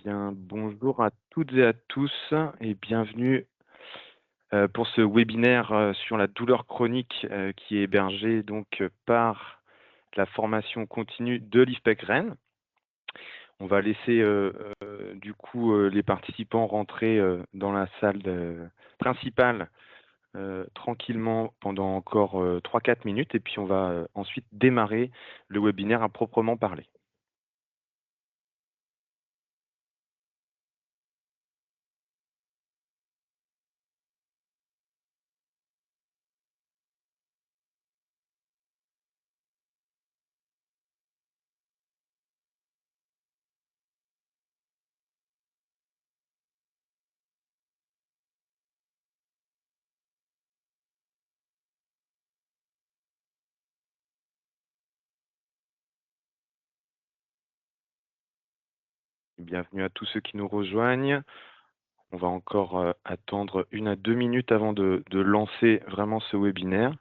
Bien, bonjour à toutes et à tous et bienvenue pour ce webinaire sur la douleur chronique qui est hébergé donc par la formation continue de l'IFPEC Rennes. On va laisser du coup les participants rentrer dans la salle principale tranquillement pendant encore 3-4 minutes et puis on va ensuite démarrer le webinaire à proprement parler. Bienvenue à tous ceux qui nous rejoignent. On va encore attendre 1 à 2 minutes avant de lancer vraiment ce webinaire.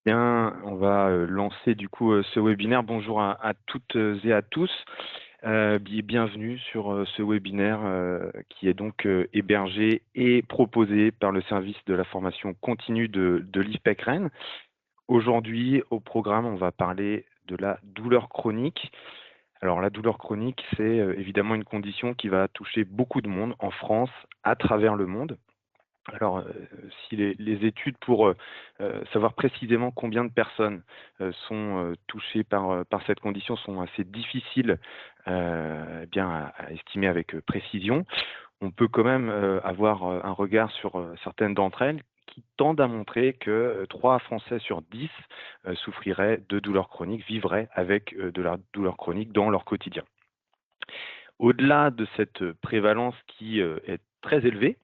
Bien, on va lancer du coup ce webinaire. Bonjour à toutes et à tous. Bienvenue sur ce webinaire qui est donc hébergé et proposé par le service de la formation continue de l'IFPEC Rennes. Aujourd'hui, au programme, on va parler de la douleur chronique. Alors, la douleur chronique, c'est évidemment une condition qui va toucher beaucoup de monde en France, à travers le monde. Alors, si les études pour savoir précisément combien de personnes sont touchées par cette condition sont assez difficiles bien à estimer avec précision, on peut quand même avoir un regard sur certaines d'entre elles qui tendent à montrer que 3 Français sur 10 souffriraient de douleurs chroniques, vivraient avec de la douleur chronique dans leur quotidien. Au-delà de cette prévalence qui est très élevée,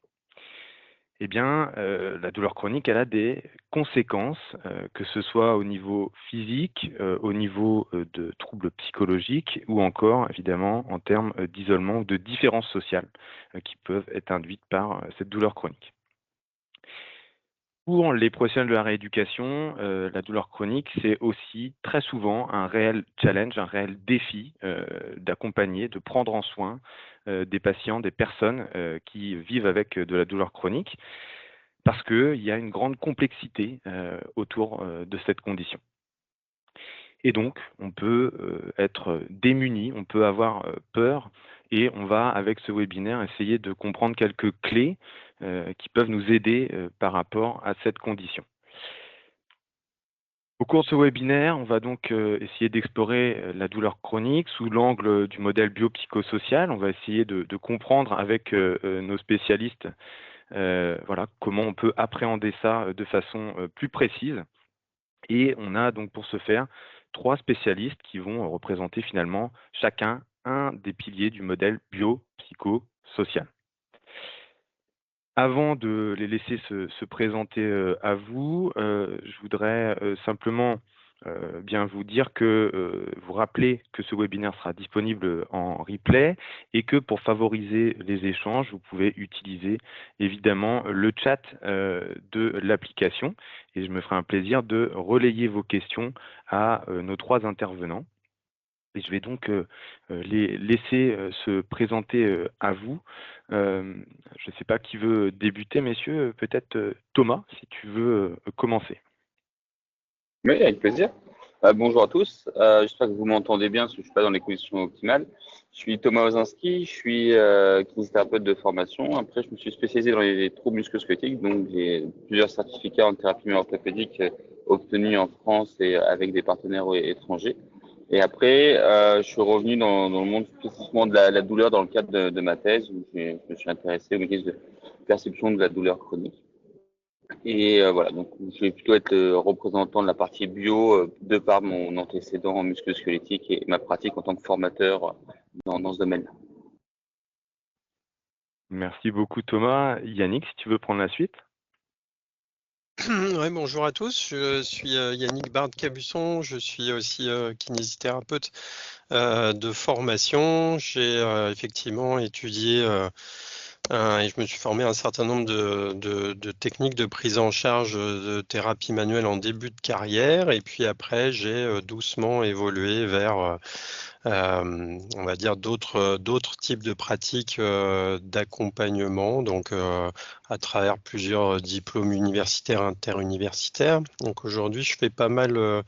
eh bien, la douleur chronique, elle a des conséquences, que ce soit au niveau physique, au niveau de troubles psychologiques ou encore, évidemment, en termes d'isolement ou de différences sociales qui peuvent être induites par cette douleur chronique. Pour les professionnels de la rééducation, la douleur chronique, c'est aussi très souvent un réel challenge, un réel défi d'accompagner, de prendre en soin des patients, des personnes qui vivent avec de la douleur chronique, parce qu'il y a une grande complexité autour de cette condition. Et donc, on peut être démuni, on peut avoir peur, et on va, avec ce webinaire, essayer de comprendre quelques clés qui peuvent nous aider par rapport à cette condition. Au cours de ce webinaire, on va donc essayer d'explorer la douleur chronique sous l'angle du modèle biopsychosocial. On va essayer de comprendre avec nos spécialistes voilà, comment on peut appréhender ça de façon plus précise. Et on a donc pour ce faire 3 spécialistes qui vont représenter finalement chacun un des piliers du modèle biopsychosocial. Avant de les laisser se présenter à vous, je voudrais simplement bien vous dire que vous rappeler que ce webinaire sera disponible en replay et que pour favoriser les échanges, vous pouvez utiliser évidemment le chat de l'application et je me ferai un plaisir de relayer vos questions à nos 3 intervenants. Et je vais donc les laisser se présenter à vous. Je ne sais pas qui veut débuter, messieurs. Peut-être Thomas, si tu veux commencer. Oui, avec plaisir. Bonjour à tous. J'espère que vous m'entendez bien parce que je suis pas dans les conditions optimales. Je suis Thomas Ozinski, je suis kinésithérapeute de formation. Après, je me suis spécialisé dans les troubles musculo-squelettiques, donc j'ai plusieurs certificats en thérapie orthopédique obtenus en France et avec des partenaires étrangers. Et après, je suis revenu dans le monde spécifiquement de la douleur dans le cadre de ma thèse où je me suis intéressé au mécanisme de perception de la douleur chronique. Et voilà, donc je vais plutôt être représentant de la partie bio de par mon antécédent en musculo-squelettique et ma pratique en tant que formateur dans ce domaine-là. Merci beaucoup Thomas. Yannick, si tu veux prendre la suite. Ouais, bonjour à tous, je suis Yannick Bard-Cabusson, je suis aussi kinésithérapeute de formation. J'ai effectivement étudié et je me suis formé à un certain nombre de techniques de prise en charge de thérapie manuelle en début de carrière, et puis après j'ai doucement évolué vers on va dire d'autres types de pratiques d'accompagnement, donc à travers plusieurs diplômes universitaires, interuniversitaires. Donc aujourd'hui, je fais pas mal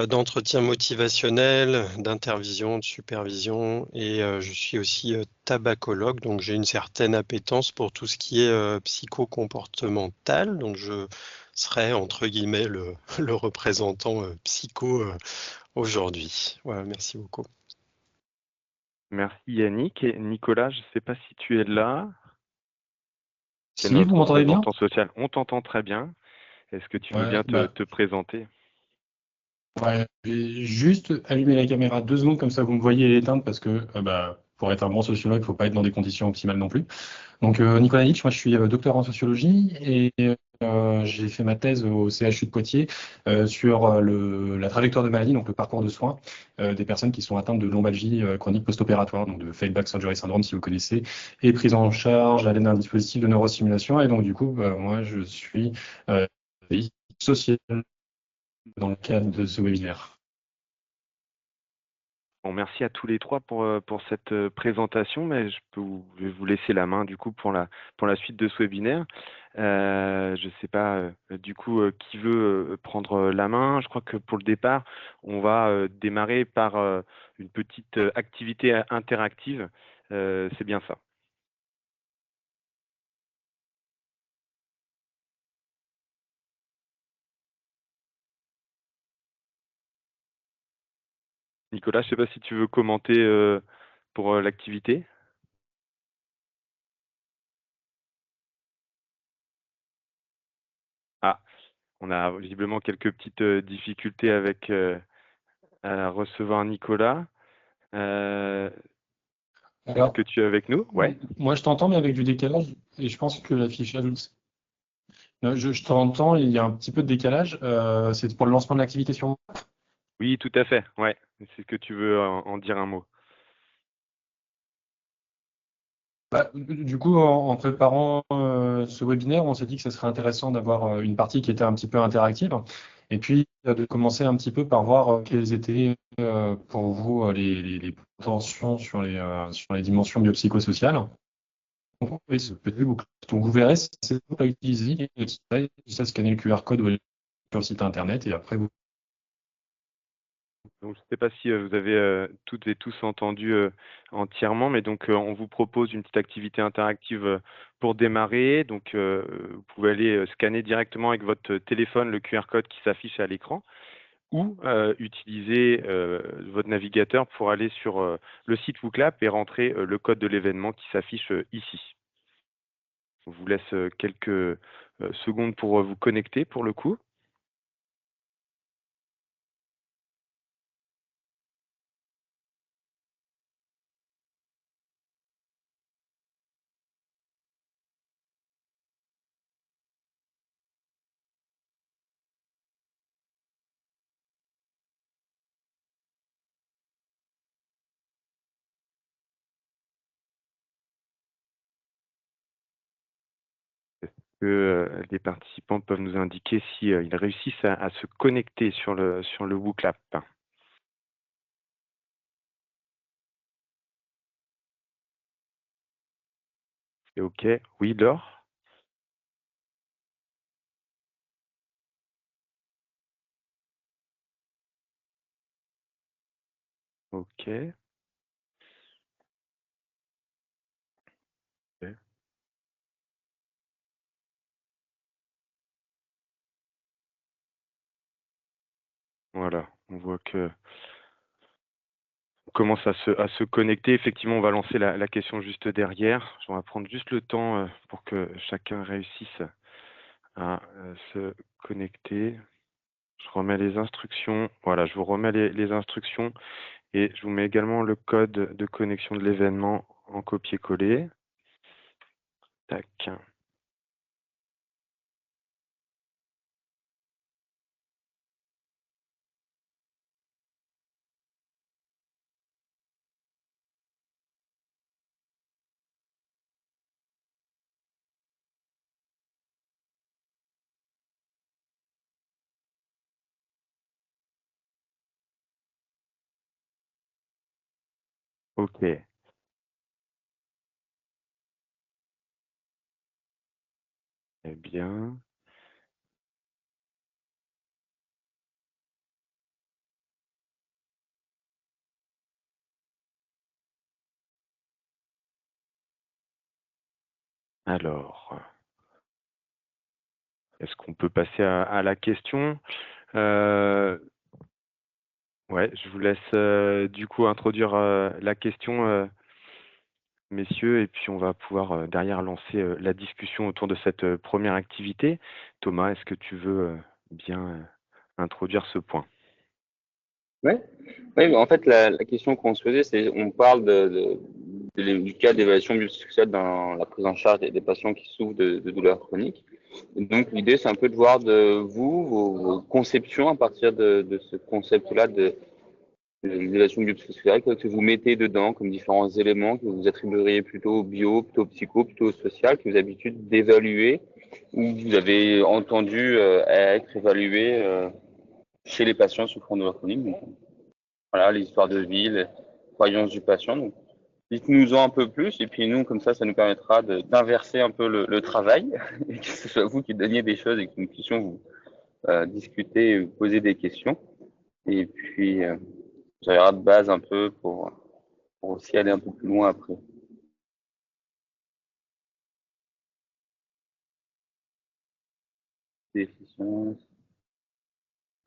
d'entretiens motivationnels, d'intervision, de supervision, et je suis aussi tabacologue, donc j'ai une certaine appétence pour tout ce qui est psychocomportemental. Donc je serai entre guillemets le représentant psycho aujourd'hui. Voilà, merci beaucoup. Merci Yannick. Et Nicolas, je ne sais pas si tu es là. C'est Si, vous notre m'entendez bien? représentant social. On t'entend très bien. Est-ce que tu veux Ouais, bien te présenter? ouais, je vais juste allumer la caméra 2 secondes, comme ça vous me voyez et l'éteindre, parce que pour être un bon sociologue, il ne faut pas être dans des conditions optimales non plus. Donc Nicolas Hitch, moi je suis docteur en sociologie et j'ai fait ma thèse au CHU de Poitiers sur la trajectoire de maladie, donc le parcours de soins des personnes qui sont atteintes de lombalgie chronique post-opératoire, donc de Failed Back Surgery Syndrome si vous connaissez, et prise en charge à l'aide d'un dispositif de neurostimulation. Et donc du coup, moi je suis euh, social dans le cadre de ce webinaire. Bon, merci à tous les trois pour cette présentation, mais je vais vous laisser la main du coup pour la suite de ce webinaire. Je ne sais pas du coup qui veut prendre la main. Je crois que pour le départ, on va démarrer par une petite activité interactive. C'est bien ça. Nicolas, je ne sais pas si tu veux commenter pour l'activité. Ah, on a visiblement quelques petites difficultés avec à recevoir Nicolas. Est-ce Alors, que tu es avec nous? Ouais. moi je t'entends, mais avec du décalage, et je pense que l'affichage. Non, je t'entends, il y a un petit peu de décalage. C'est pour le lancement de l'activité sur moi. Oui, tout à fait. Ouais. C'est que tu veux en dire un mot. Du coup, en préparant ce webinaire, on s'est dit que ce serait intéressant d'avoir une partie qui était un petit peu interactive, et puis de commencer un petit peu par voir quelles étaient pour vous les tensions sur les dimensions biopsychosociales. Donc, oui, ce petit bouclier. Donc, vous verrez, c'est simple à utiliser. Ça, scanner le QR code ou aller sur le site internet, et après vous. Donc, je ne sais pas si vous avez toutes et tous entendu entièrement, mais donc on vous propose une petite activité interactive pour démarrer. Donc, vous pouvez aller scanner directement avec votre téléphone le QR code qui s'affiche à l'écran ou utiliser votre navigateur pour aller sur le site WooClap et rentrer le code de l'événement qui s'affiche ici. Je vous laisse quelques secondes pour vous connecter pour le coup. Que les participants peuvent nous indiquer si ils réussissent à se connecter sur le WooClap. C'est OK. Oui, Laure? OK. OK. Voilà, on voit que on commence à se connecter. Effectivement, on va lancer la question juste derrière. On va prendre juste le temps pour que chacun réussisse à se connecter. Je remets les instructions. Voilà, je vous remets les instructions et je vous mets également le code de connexion de l'événement en copier-coller. Tac. OK. Eh bien, alors, est-ce qu'on peut passer à la question? Ouais, je vous laisse du coup introduire la question, messieurs, et puis on va pouvoir derrière lancer la discussion autour de cette première activité. Thomas, est-ce que tu veux bien introduire ce point? Ouais. Oui, mais en fait, la question qu'on se faisait, c'est on parle du cas d'évaluation biopsychosociale dans la prise en charge des patients qui souffrent de douleurs chroniques. Et donc, l'idée, c'est un peu de voir de vous, vos conceptions à partir de ce concept-là de l'évaluation biopsychosociale, que vous mettez dedans comme différents éléments que vous attribueriez plutôt au bio, plutôt au psycho, plutôt au social, que vous avez l'habitude d'évaluer ou que vous avez entendu être évalué chez les patients souffrant de douleurs chroniques. Donc, voilà, l'histoire de vie, les croyances du patient. Donc, dites-nous-en un peu plus, et puis nous, comme ça nous permettra d'inverser un peu le travail, et que ce soit vous qui donniez des choses et que nous puissions vous discuter, vous poser des questions. Et puis, ça ira de base un peu pour aussi aller un peu plus loin après. Déficience.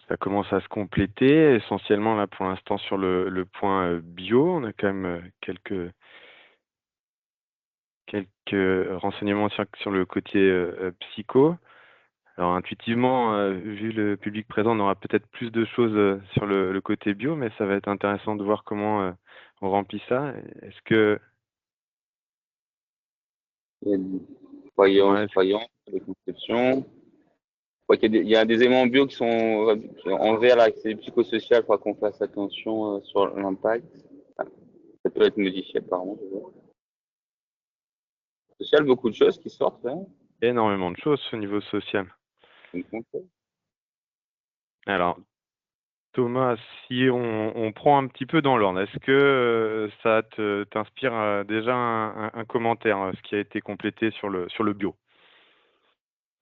Ça commence à se compléter, essentiellement là pour l'instant sur le point bio. On a quand même quelques renseignements sur le côté psycho. Alors intuitivement, vu le public présent, on aura peut-être plus de choses sur le côté bio, mais ça va être intéressant de voir comment on remplit ça. Est-ce que Il y a des ouais, croyances, des conceptions. Il y a des éléments bio qui sont envers l'accès psychosocial, il faudra qu'on fasse attention sur l'impact. Ça peut être modifié apparemment. Social, beaucoup de choses qui sortent. Hein. énormément de choses au niveau social. Alors, Thomas, si on prend un petit peu dans l'ordre, est-ce que ça t'inspire déjà un commentaire, ce qui a été complété sur le bio?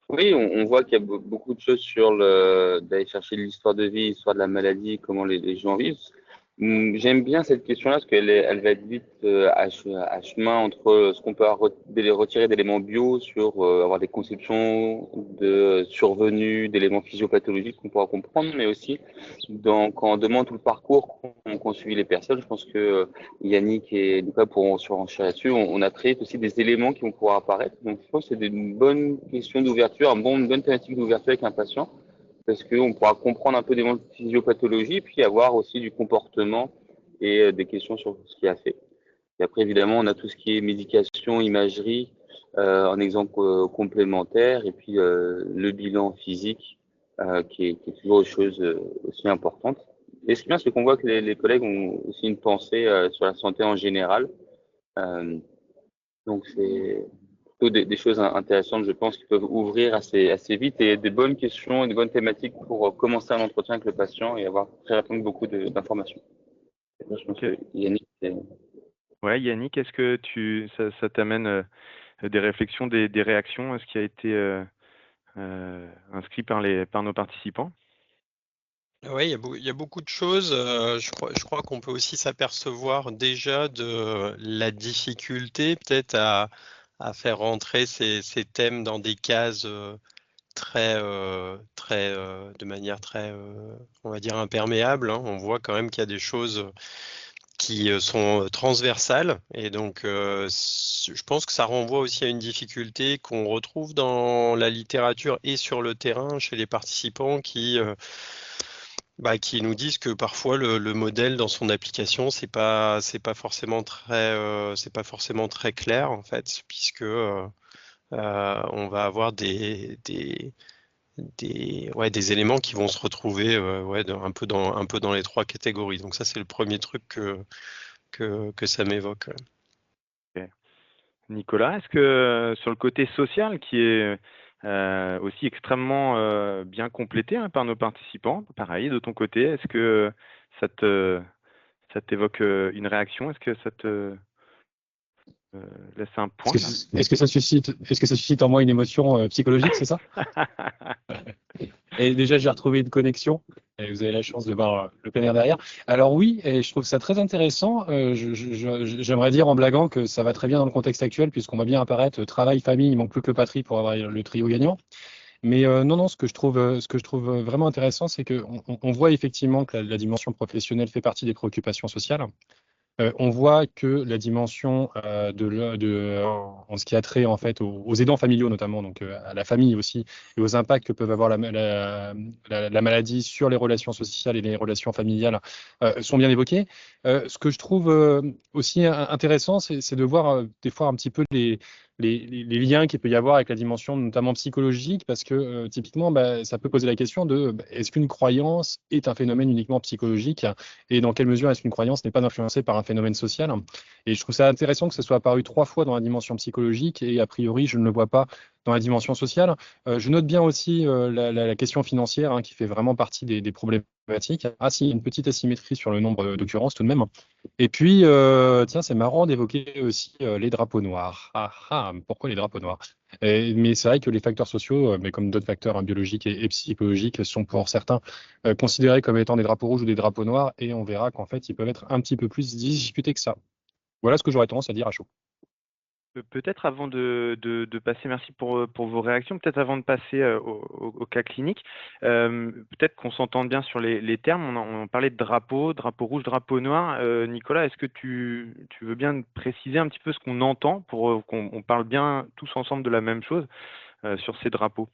Oui, on voit qu'il y a beaucoup de choses sur d'aller chercher l'histoire de vie, l'histoire de la maladie, comment les gens vivent. J'aime bien cette question-là parce elle va être vite à chemin entre ce qu'on peut retirer d'éléments bio sur avoir des conceptions de survenus, d'éléments physiopathologiques qu'on pourra comprendre, mais aussi quand on demande tout le parcours qu'ont suivi les personnes. Je pense que Yannick et Lucas pourront surenchérir là-dessus. On a créé aussi des éléments qui vont pouvoir apparaître. Donc je pense que c'est une bonne question d'ouverture, une bonne thématique d'ouverture avec un patient parce qu'on pourra comprendre un peu des physiopathologies, puis avoir aussi du comportement et des questions sur ce qui a fait. Et après, évidemment, on a tout ce qui est médication, imagerie, en exemple complémentaire, et puis le bilan physique, qui est toujours une chose aussi importante. Et ce qui est bien, c'est qu'on voit que les collègues ont aussi une pensée sur la santé en général. Euh, donc, c'est plutôt des choses intéressantes, je pense, qui peuvent ouvrir assez vite et des bonnes questions et des bonnes thématiques pour commencer un entretien avec le patient et avoir très rapidement beaucoup d'informations. Je pense Ok. que Yannick, Ouais, Yannick, est-ce que ça t'amène des réflexions, des réactions à ce qui a été inscrit par nos participants? Oui, il y a beaucoup de choses. Je crois qu'on peut aussi s'apercevoir déjà de la difficulté peut-être à faire rentrer ces thèmes dans des cases de manière très, on va dire, imperméable, hein. On voit quand même qu'il y a des choses qui sont transversales et donc je pense que ça renvoie aussi à une difficulté qu'on retrouve dans la littérature et sur le terrain chez les participants qui nous disent que parfois le modèle dans son application, c'est pas forcément c'est pas forcément très clair en fait, puisque on va avoir des éléments qui vont se retrouver un peu dans les trois catégories. Donc ça, c'est le premier truc que ça m'évoque. Ok. Nicolas, est-ce que sur le côté social, qui est aussi extrêmement bien complété hein, par nos participants, pareil, de ton côté, est-ce que ça te, ça t'évoque une réaction? Est-ce que ça te laisse un point là? Est-ce que ça suscite en moi une émotion psychologique, c'est ça? Et déjà, j'ai retrouvé une connexion. Et vous avez la chance de voir le plein air derrière. Alors oui, et je trouve ça très intéressant. J'aimerais dire en blaguant que ça va très bien dans le contexte actuel, puisqu'on va bien apparaître travail, famille, il manque plus que le patrie pour avoir le trio gagnant. Mais non, ce que je trouve vraiment intéressant, c'est qu'on voit effectivement que la dimension professionnelle fait partie des préoccupations sociales. On voit que la dimension en ce qui a trait en fait aux aidants familiaux notamment, donc à la famille aussi, et aux impacts que peuvent avoir la maladie sur les relations sociales et les relations familiales sont bien évoqués. Ce que je trouve aussi intéressant, c'est de voir des fois un petit peu les liens qu'il peut y avoir avec la dimension notamment psychologique, parce que typiquement, ça peut poser la question de est-ce qu'une croyance est un phénomène uniquement psychologique et dans quelle mesure est-ce qu'une croyance n'est pas influencée par un phénomène social. Et je trouve ça intéressant que ce soit apparu 3 fois dans la dimension psychologique et a priori, je ne le vois pas dans la dimension sociale. Je note bien aussi la question financière hein, qui fait vraiment partie des problématiques. Ah si, une petite asymétrie sur le nombre d'occurrences tout de même. Et puis, tiens, c'est marrant d'évoquer aussi les drapeaux noirs. Ah ah, pourquoi les drapeaux noirs? Mais c'est vrai que les facteurs sociaux, mais comme d'autres facteurs hein, biologiques et psychologiques, sont pour certains considérés comme étant des drapeaux rouges ou des drapeaux noirs, et on verra qu'en fait, ils peuvent être un petit peu plus discutés que ça. Voilà ce que j'aurais tendance à dire à chaud. Peut-être avant de passer, merci pour vos réactions, peut-être avant de passer au cas clinique, peut-être qu'on s'entende bien sur les termes. On parlait de drapeau rouge, drapeau noir. Nicolas, est-ce que tu veux bien préciser un petit peu ce qu'on entend pour qu'on parle bien tous ensemble de la même chose sur ces drapeaux?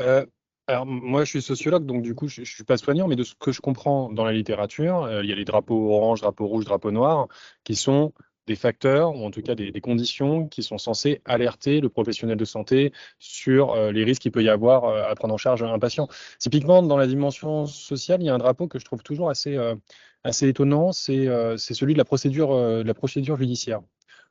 Euh, alors, moi, je suis sociologue, donc du coup, je ne suis pas soignant, mais de ce que je comprends dans la littérature, il y a les drapeaux orange, drapeau rouge, drapeau noir, qui sont des facteurs, ou en tout cas des conditions qui sont censées alerter le professionnel de santé sur les risques qu'il peut y avoir à prendre en charge un patient. Typiquement, dans la dimension sociale, il y a un drapeau que je trouve toujours assez étonnant, c'est celui de la procédure judiciaire.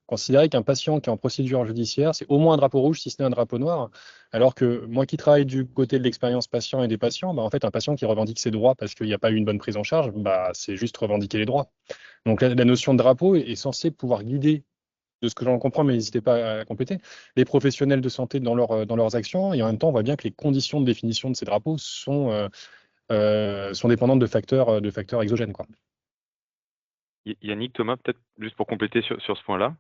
Considérer qu'un patient qui est en procédure judiciaire, c'est au moins un drapeau rouge, si ce n'est un drapeau noir. Alors que moi qui travaille du côté de l'expérience patient et des patients, en fait, un patient qui revendique ses droits parce qu'il n'y a pas eu une bonne prise en charge, c'est juste revendiquer les droits. Donc la notion de drapeau est censée pouvoir guider, de ce que j'en comprends, mais n'hésitez pas à compléter, les professionnels de santé dans leurs actions. Et en même temps, on voit bien que les conditions de définition de ces drapeaux sont dépendantes de facteurs exogènes, quoi. Yannick, Thomas, peut-être juste pour compléter sur ce point-là.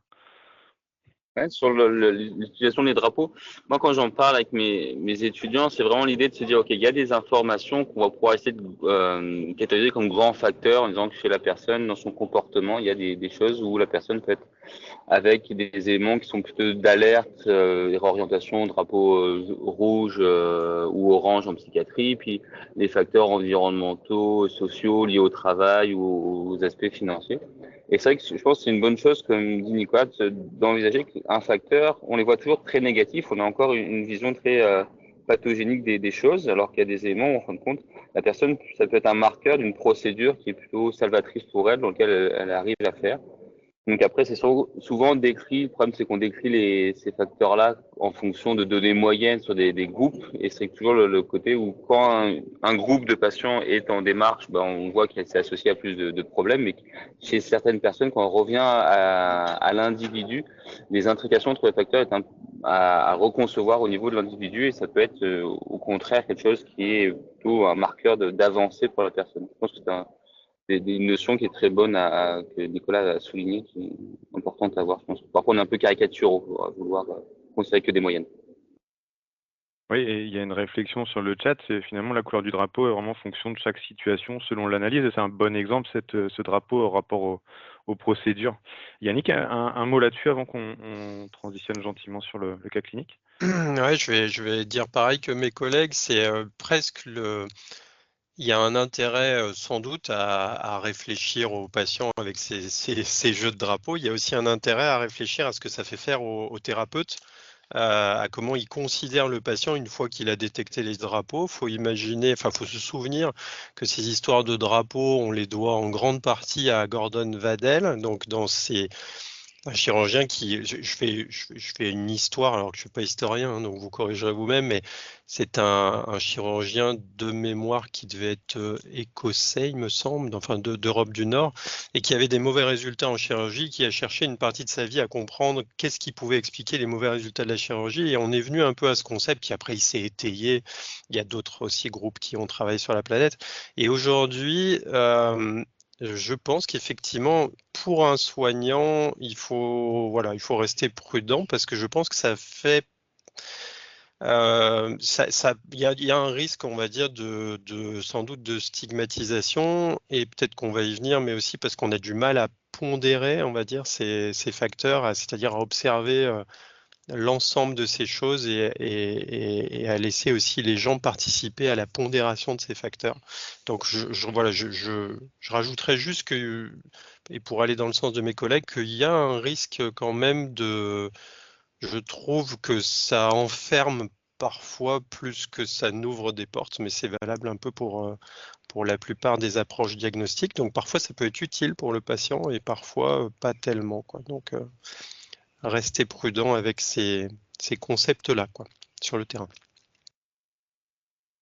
Ouais, sur l'utilisation des drapeaux, moi quand j'en parle avec mes étudiants, c'est vraiment l'idée de se dire, ok, il y a des informations qu'on va pouvoir essayer de catégoriser comme grands facteurs en disant que chez la personne, dans son comportement, il y a des choses où la personne peut être avec des éléments qui sont plutôt d'alerte, réorientation, drapeau rouge ou orange en psychiatrie, puis les facteurs environnementaux, sociaux liés au travail ou aux aspects financiers. Et c'est vrai que je pense que c'est une bonne chose, comme dit Nicolas, d'envisager qu'un facteur, on les voit toujours très négatifs, on a encore une vision très pathogénique des choses, alors qu'il y a des éléments où, en fin de compte, la personne, ça peut être un marqueur d'une procédure qui est plutôt salvatrice pour elle, dans laquelle elle arrive à faire. Donc après, c'est souvent décrit, le problème c'est qu'on décrit ces facteurs-là en fonction de données moyennes sur des groupes, et c'est toujours le côté où quand un groupe de patients est en démarche, on voit qu'il s'est associé à plus de problèmes, mais chez certaines personnes, quand on revient à l'individu, les intrications entre les facteurs à reconcevoir au niveau de l'individu, et ça peut être au contraire quelque chose qui est plutôt un marqueur d'avancée pour la personne. Je pense que c'est une notion qui est très bonne que Nicolas a souligné, qui est importante à avoir. Je pense que parfois on est un peu caricaturaux à vouloir considérer que des moyennes. Oui, et il y a une réflexion sur le chat, c'est finalement la couleur du drapeau est vraiment en fonction de chaque situation selon l'analyse, et c'est un bon exemple, ce drapeau au rapport aux procédures. Yannick, un mot là-dessus avant qu'on transitionne gentiment sur le cas clinique? Ouais, je vais dire pareil que mes collègues, c'est presque il y a un intérêt sans doute à réfléchir aux patients avec ces jeux de drapeaux. Il y a aussi un intérêt à réfléchir à ce que ça fait faire aux thérapeutes, à comment ils considèrent le patient une fois qu'il a détecté les drapeaux. Faut se souvenir que ces histoires de drapeaux, on les doit en grande partie à Gordon Waddell, donc dans un chirurgien je fais une histoire alors que je suis pas historien, hein, donc vous corrigerez vous-même, mais c'est un chirurgien de mémoire qui devait être écossais, il me semble, enfin d'Europe du Nord, et qui avait des mauvais résultats en chirurgie, qui a cherché une partie de sa vie à comprendre qu'est-ce qui pouvait expliquer les mauvais résultats de la chirurgie, et on est venu un peu à ce concept qui après il s'est étayé. Il y a d'autres aussi groupes qui ont travaillé sur la planète, et aujourd'hui, je pense qu'effectivement, pour un soignant, il faut rester prudent parce que je pense que ça fait, il y a un risque, on va dire, sans doute de stigmatisation et peut-être qu'on va y venir, mais aussi parce qu'on a du mal à pondérer, on va dire, ces facteurs, c'est-à-dire à observer l'ensemble de ces choses et à laisser aussi les gens participer à la pondération de ces facteurs. Donc je rajouterais juste que, et pour aller dans le sens de mes collègues, qu'il y a un risque quand même je trouve que ça enferme parfois plus que ça n'ouvre des portes, mais c'est valable un peu pour la plupart des approches diagnostiques. Donc parfois ça peut être utile pour le patient et parfois pas tellement, quoi. Donc rester prudent avec ces concepts-là, quoi, sur le terrain.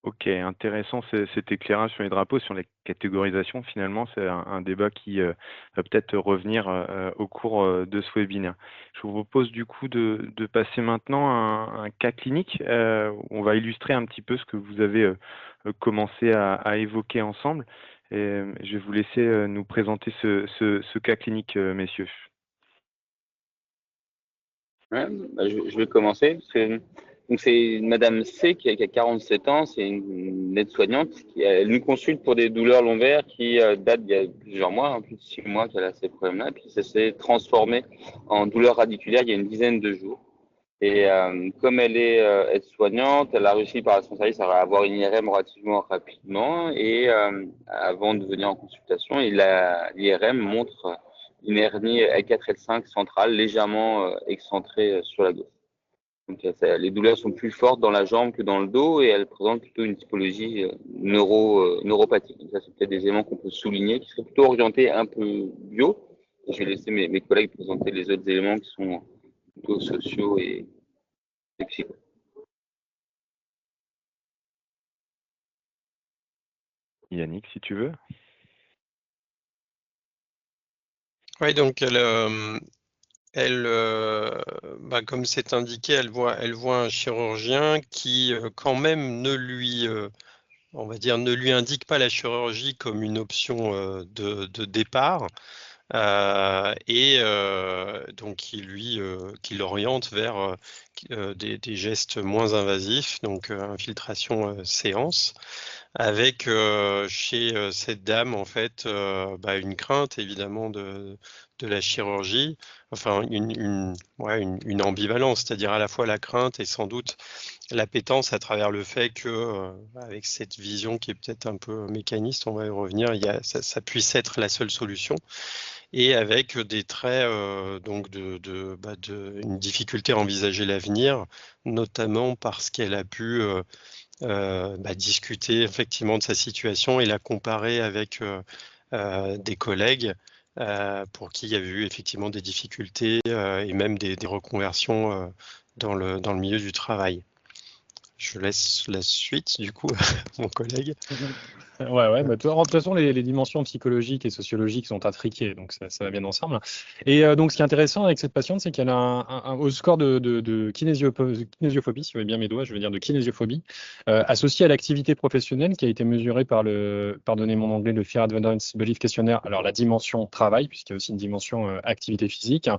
Ok, intéressant cet éclairage sur les drapeaux, sur les catégorisations. Finalement, c'est un débat qui va peut-être revenir au cours de ce webinaire. Je vous propose du coup de passer maintenant à un cas clinique où on va illustrer un petit peu ce que vous avez commencé à évoquer ensemble. Et, je vais vous laisser nous présenter ce cas clinique, messieurs. Ouais, je vais commencer. Donc c'est Madame C qui a 47 ans, c'est une aide-soignante. Elle nous consulte pour des douleurs lombaires qui datent d'il y a plusieurs mois, hein, plus de 6 mois qu'elle a ces problèmes-là. Puis ça s'est transformé en douleur radiculaire il y a une dizaine de jours. Et comme elle est aide-soignante, elle a réussi par son service à avoir une IRM relativement rapidement. Et avant de venir en consultation, l'IRM montre une hernie L4, L5 centrale légèrement excentrée sur la gauche. Donc, les douleurs sont plus fortes dans la jambe que dans le dos et elles présentent plutôt une typologie neuropathique. Donc ça, c'est peut-être des éléments qu'on peut souligner, qui seraient plutôt orientés un peu bio. Et je vais laisser mes collègues présenter les autres éléments qui sont plutôt sociaux et psycho. Yannick, si tu veux. Oui, donc comme c'est indiqué, elle voit un chirurgien qui quand même on va dire, ne lui indique pas la chirurgie comme une option de départ. Donc qui l'oriente vers des gestes moins invasifs, donc infiltration séance, avec chez cette dame en fait une crainte évidemment de la chirurgie, enfin une ambivalence, c'est-à-dire à la fois la crainte et sans doute l'appétence à travers le fait que avec cette vision qui est peut-être un peu mécaniste, on va y revenir, ça puisse être la seule solution. Et avec des traits donc une difficulté à envisager l'avenir, notamment parce qu'elle a pu discuter effectivement de sa situation et la comparer avec des collègues pour qui il y avait eu effectivement des difficultés et même des reconversions dans le milieu du travail. Je laisse la suite du coup à mon collègue. Ouais, bah, de toute façon, les dimensions psychologiques et sociologiques sont intriquées, donc ça va bien ensemble. Et donc, ce qui est intéressant avec cette patiente, c'est qu'elle a au score de kinésiophobie, si vous voyez bien mes doigts, je veux dire de kinésiophobie, associé à l'activité professionnelle qui a été mesurée par pardonnez mon anglais, le Fear Avoidance Belief Questionnaire, alors la dimension travail, puisqu'il y a aussi une dimension activité physique, hein.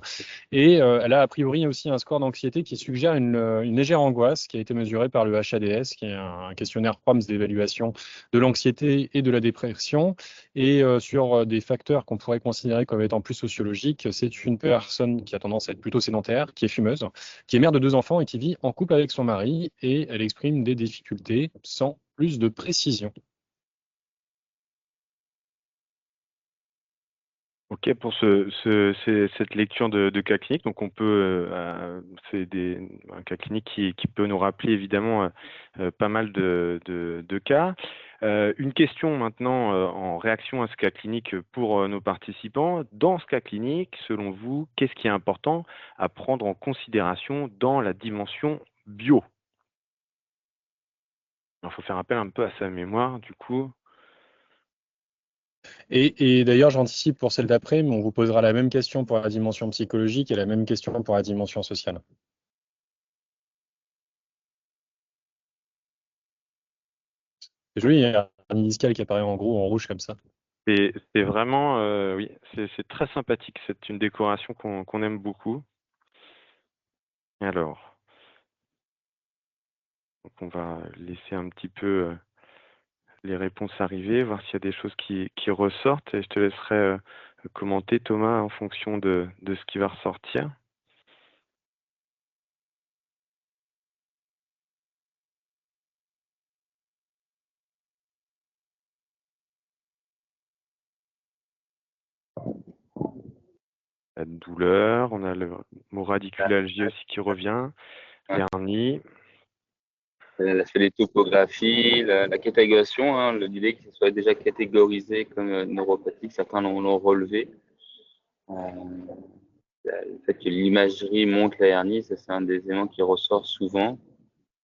Et elle a priori aussi un score d'anxiété qui suggère une légère angoisse qui a été mesurée par le HADS, qui est un questionnaire PROMS d'évaluation de l'anxiété et de la dépression. Et sur des facteurs qu'on pourrait considérer comme étant plus sociologiques, c'est une personne qui a tendance à être plutôt sédentaire, qui est fumeuse, qui est mère de 2 enfants et qui vit en couple avec son mari, et elle exprime des difficultés sans plus de précision. Ok, pour cette lecture de cas clinique, donc on peut, c'est un cas clinique qui peut nous rappeler évidemment pas mal de cas. Une question maintenant en réaction à ce cas clinique pour nos participants. Dans ce cas clinique, selon vous, qu'est-ce qui est important à prendre en considération dans la dimension bio? Il faut faire appel un peu à sa mémoire, du coup. Et d'ailleurs, j'anticipe pour celle d'après, mais on vous posera la même question pour la dimension psychologique et la même question pour la dimension sociale. C'est joli, il y a un discal qui apparaît en gros en rouge comme ça. C'est vraiment, oui, c'est très sympathique. C'est une décoration qu'on aime beaucoup. Alors, donc on va laisser un petit peu les réponses arriver, voir s'il y a des choses qui ressortent. Et je te laisserai commenter, Thomas, en fonction de ce qui va ressortir. La douleur, on a le mot radiculalgie aussi qui revient, vernis. L'aspect des topographies, la catégorisation, hein, l'idée que ce soit déjà catégorisé comme neuropathique, certains l'ont relevé. Le fait que l'imagerie montre la hernie, ça c'est un des éléments qui ressort souvent.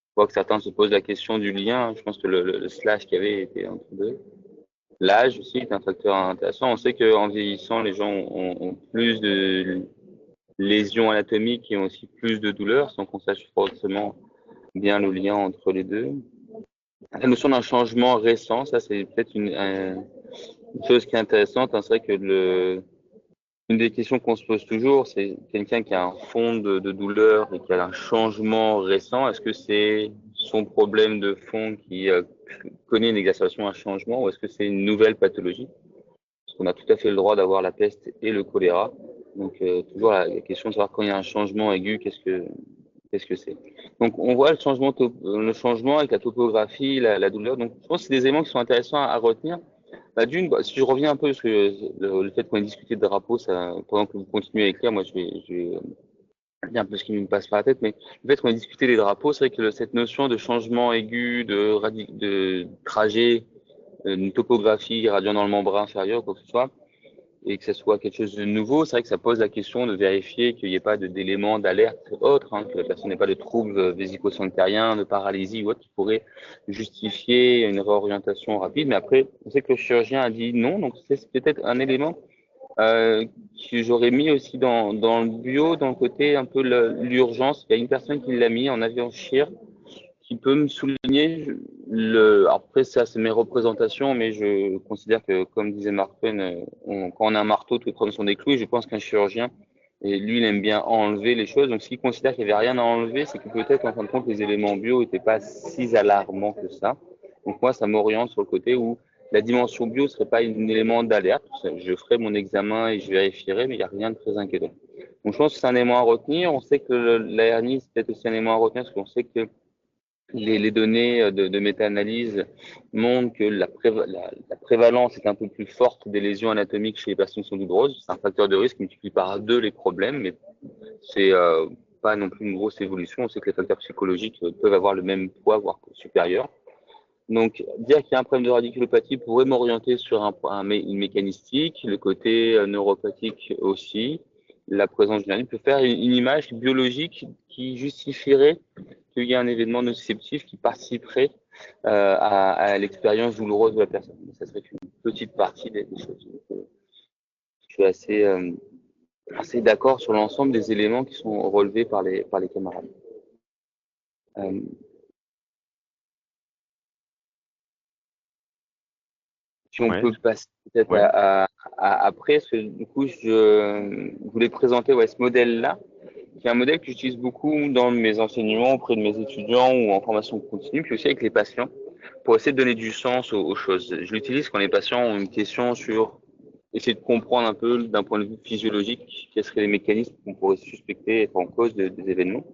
Je vois que certains se posent la question du lien. Je pense que le slash qu'il y avait était entre deux. L'âge aussi est un facteur intéressant. On sait qu'en vieillissant, les gens ont plus de lésions anatomiques et ont aussi plus de douleurs, sans qu'on sache forcément bien le lien entre les deux. La notion d'un changement récent, ça c'est peut-être une chose qui est intéressante, hein. C'est vrai que une des questions qu'on se pose toujours, c'est quelqu'un qui a un fond de douleur et qui a un changement récent. Est-ce que c'est son problème de fond qui connaît une exacerbation, un changement, ou est-ce que c'est une nouvelle pathologie? Parce qu'on a tout à fait le droit d'avoir la peste et le choléra. Donc toujours la question de savoir quand il y a un changement aigu, qu'est-ce que c'est. Donc on voit le changement avec la topographie, la douleur. Donc je pense que c'est des éléments qui sont intéressants à retenir. Bah, si je reviens un peu, parce que le fait qu'on ait discuté de drapeau, ça, pendant que vous continuez à écrire, moi je vais dire un peu ce qui me passe par la tête, mais le fait qu'on ait discuté des drapeaux, c'est vrai que cette notion de changement aigu, de trajet, une topographie radiant dans le membrane inférieur, quoi que ce soit, et que ce soit quelque chose de nouveau, c'est vrai que ça pose la question de vérifier qu'il n'y ait pas d'éléments d'alerte autres, hein, que la personne n'ait pas de troubles vésico-sanitariens, de paralysie ou autre qui pourrait justifier une réorientation rapide. Mais après, on sait que le chirurgien a dit non, donc c'est peut-être un élément que j'aurais mis aussi dans le bio, dans le côté un peu l'urgence. Il y a une personne qui l'a mis en avion chir, qui peut me souligner après ça c'est mes représentations, mais je considère que comme disait Mark Twain, quand on a un marteau tous les problèmes sont des clous, et je pense qu'un chirurgien, et lui il aime bien enlever les choses, donc s'il considère qu'il n'y avait rien à enlever, c'est que peut-être en fin de compte les éléments bio n'étaient pas si alarmants que ça. Donc moi ça m'oriente sur le côté où la dimension bio ne serait pas un élément d'alerte. Je ferai mon examen et je vérifierai, mais il n'y a rien de très inquiétant. Donc je pense que c'est un élément à retenir. On sait que la hernie c'est peut-être aussi un élément à retenir, parce qu'on sait que les données de méta-analyse montrent que la prévalence est un peu plus forte des lésions anatomiques chez les personnes qui sont douloureuses. C'est un facteur de risque qui multiplie par 2 les problèmes, mais c'est pas non plus une grosse évolution. On sait que les facteurs psychologiques peuvent avoir le même poids, voire supérieur. Donc, dire qu'il y a un problème de radiculopathie pourrait m'orienter sur une mécanistique, le côté neuropathique aussi. La présence d'une hernie peut faire une image biologique qui justifierait qu'il y ait un événement nociceptif qui participerait à l'expérience douloureuse de la personne. Mais ça serait qu'une petite partie des choses. Donc, je suis assez d'accord sur l'ensemble des éléments qui sont relevés par les camarades. Si on peut passer peut-être après, parce que du coup, je voulais présenter ce modèle-là, qui est un modèle que j'utilise beaucoup dans mes enseignements auprès de mes étudiants ou en formation continue, puis aussi avec les patients, pour essayer de donner du sens aux choses. Je l'utilise quand les patients ont une question sur essayer de comprendre un peu d'un point de vue physiologique quels seraient les mécanismes qu'on pourrait suspecter être en cause des événements.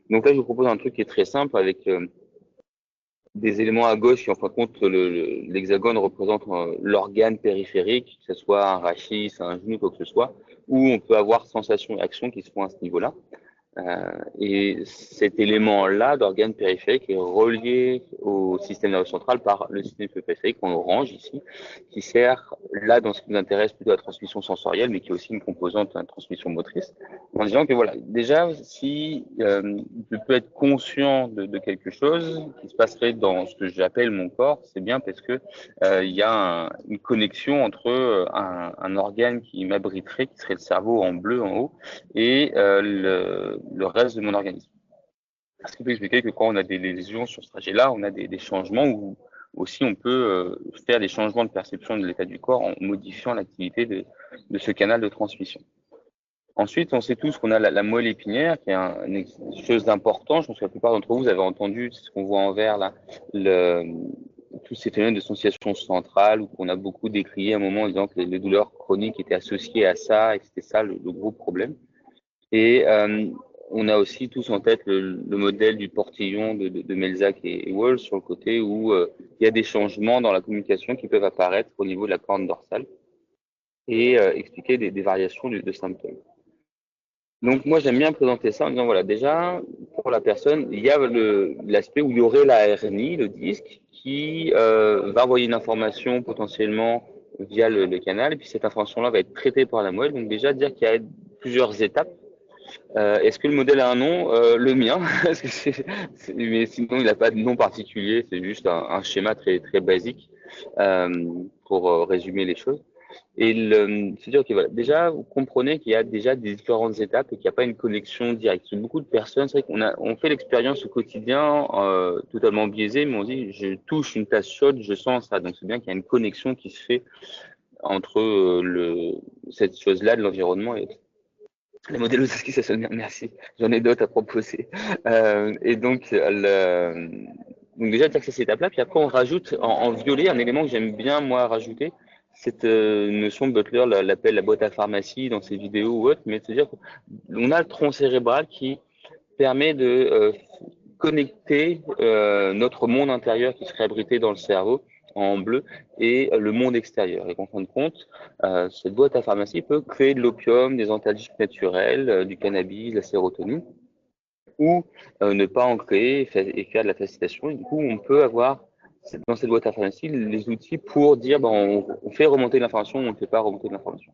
Donc là, je vous propose un truc qui est très simple avec des éléments à gauche qui, en fin de compte, l'hexagone représente l'organe périphérique, que ce soit un rachis, un genou, quoi que ce soit, où on peut avoir sensation et action qui se font à ce niveau-là. Et cet élément-là d'organe périphérique est relié au système nerveux central par le système périphérique en orange ici, qui sert là dans ce qui nous intéresse plutôt à la transmission sensorielle, mais qui est aussi une composante de la transmission motrice. En disant que voilà, déjà si je peux être conscient de quelque chose qui se passerait dans ce que j'appelle mon corps, c'est bien parce que il y a une connexion entre un organe qui m'abriterait, qui serait le cerveau en bleu en haut, et le reste de mon organisme. Ce qui peut expliquer que quand on a des lésions sur ce trajet-là, on a des changements où aussi on peut faire des changements de perception de l'état du corps en modifiant l'activité de ce canal de transmission. Ensuite, on sait tous qu'on a la moelle épinière, qui est une chose d'important. Je pense que la plupart d'entre vous avez entendu ce qu'on voit en vert là, tous ces phénomènes de sensation centrale, où on a beaucoup décrié à un moment en disant que les douleurs chroniques étaient associées à ça et que c'était ça le gros problème. Et on a aussi tous en tête le modèle du portillon de Melzack et Wall sur le côté où il y a des changements dans la communication qui peuvent apparaître au niveau de la corne dorsale et expliquer des variations de symptômes. Donc moi j'aime bien présenter ça en disant voilà, déjà pour la personne il y a l'aspect où il y aurait la hernie, le disque, qui va envoyer une information potentiellement via le canal, et puis cette information-là va être traitée par la moelle. Donc déjà dire qu'il y a plusieurs étapes. Est-ce que le modèle a un nom? Le mien, parce que mais sinon il n'a pas de nom particulier, c'est juste un schéma très très basique pour résumer les choses. Et c'est-à-dire que voilà, déjà vous comprenez qu'il y a déjà des différentes étapes et qu'il n'y a pas une connexion directe. Beaucoup de personnes, c'est vrai on fait l'expérience au quotidien totalement biaisée, mais on dit je touche une tasse chaude, je sens ça. Donc c'est bien qu'il y a une connexion qui se fait entre cette chose-là de l'environnement et le modèle Ozaski, ça sonne bien, merci. J'en ai d'autres à proposer. Et donc déjà dire que c'est cette étape-là, puis après on rajoute en violet un élément que j'aime bien moi rajouter. Cette notion de Butler l'appelle la boîte à pharmacie dans ses vidéos ou autre, mais c'est-à-dire qu'on a le tronc cérébral qui permet de connecter notre monde intérieur qui serait abrité dans le cerveau en bleu et le monde extérieur. Et qu'en fin de compte, cette boîte à pharmacie peut créer de l'opium, des antalgiques naturels, du cannabis, de la sérotonine, ou ne pas en créer et faire de la facilitation. Et du coup, on peut avoir dans cette boîte à pharmacie les outils pour dire on fait remonter l'information ou on ne fait pas remonter l'information.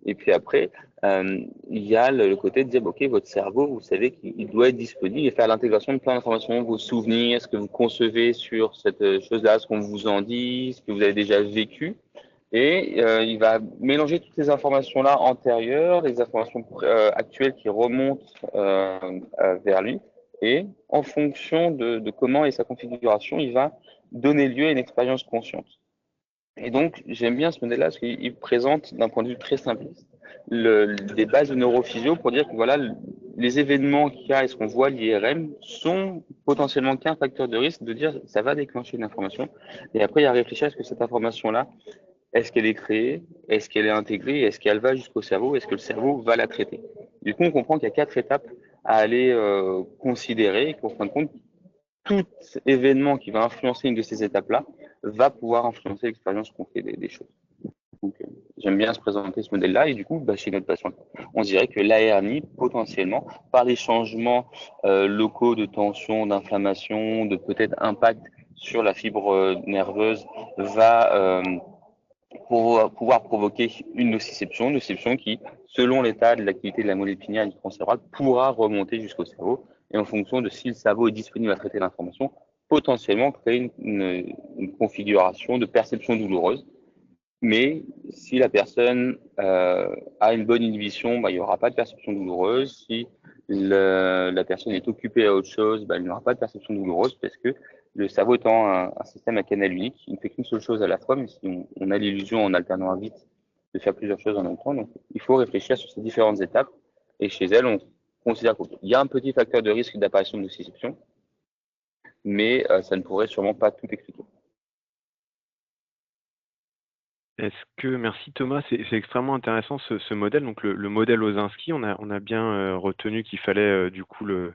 Et puis après, il y a le côté de dire, ok, votre cerveau, vous savez qu'il doit être disponible et faire l'intégration de plein d'informations, vos souvenirs, ce que vous concevez sur cette chose-là, ce qu'on vous en dit, ce que vous avez déjà vécu. Et il va mélanger toutes ces informations-là antérieures, les informations actuelles qui remontent vers lui. Et en fonction de comment est sa configuration, il va donner lieu à une expérience consciente. Et donc, j'aime bien ce modèle-là parce qu'il présente d'un point de vue très simpliste des bases de neurophysio pour dire que voilà, les événements qu'il y a et ce qu'on voit, l'IRM, sont potentiellement qu'un facteur de risque de dire ça va déclencher une information. Et après, il y a à réfléchir à ce que cette information-là, est-ce qu'elle est créée, est-ce qu'elle est intégrée, est-ce qu'elle va jusqu'au cerveau, est-ce que le cerveau va la traiter. Du coup, on comprend qu'il y a 4 étapes à aller considérer et qu'en fin de compte, tout événement qui va influencer une de ces étapes-là va pouvoir influencer l'expérience qu'on fait des choses. Donc, j'aime bien se présenter ce modèle-là et du coup, chez notre patient, on dirait que la hernie, potentiellement, par les changements locaux de tension, d'inflammation, de peut-être impact sur la fibre nerveuse, va pouvoir provoquer une nociception qui, selon l'état de l'activité de la moelle épinière et du tronc cérébral, pourra remonter jusqu'au cerveau. Et en fonction de si le cerveau est disponible à traiter l'information potentiellement créer une configuration de perception douloureuse. Mais si la personne a une bonne inhibition, il n'y aura pas de perception douloureuse. Si la personne est occupée à autre chose, il n'y aura pas de perception douloureuse parce que le cerveau étant un système à canal unique, il ne fait qu'une seule chose à la fois, mais si on a l'illusion en alternant vite de faire plusieurs choses en même temps. Donc, il faut réfléchir sur ces différentes étapes. Et chez elle, on considère qu'il y a un petit facteur de risque d'apparition de nociception, mais ça ne pourrait sûrement pas tout expliquer. Merci Thomas, c'est extrêmement intéressant ce modèle. Donc le modèle Osinski, on a bien retenu qu'il fallait du coup le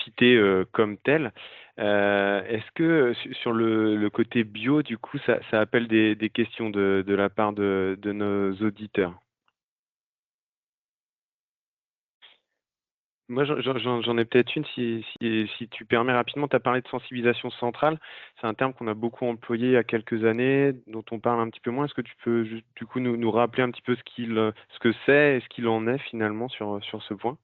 citer comme tel. Est-ce que sur le côté bio, du coup, ça appelle des questions de la part de nos auditeurs? Moi, j'en ai peut-être une, si tu permets rapidement. Tu as parlé de sensibilisation centrale. C'est un terme qu'on a beaucoup employé il y a quelques années, dont on parle un petit peu moins. Est-ce que tu peux juste, du coup, nous rappeler un petit peu ce que c'est et ce qu'il en est finalement sur ce point?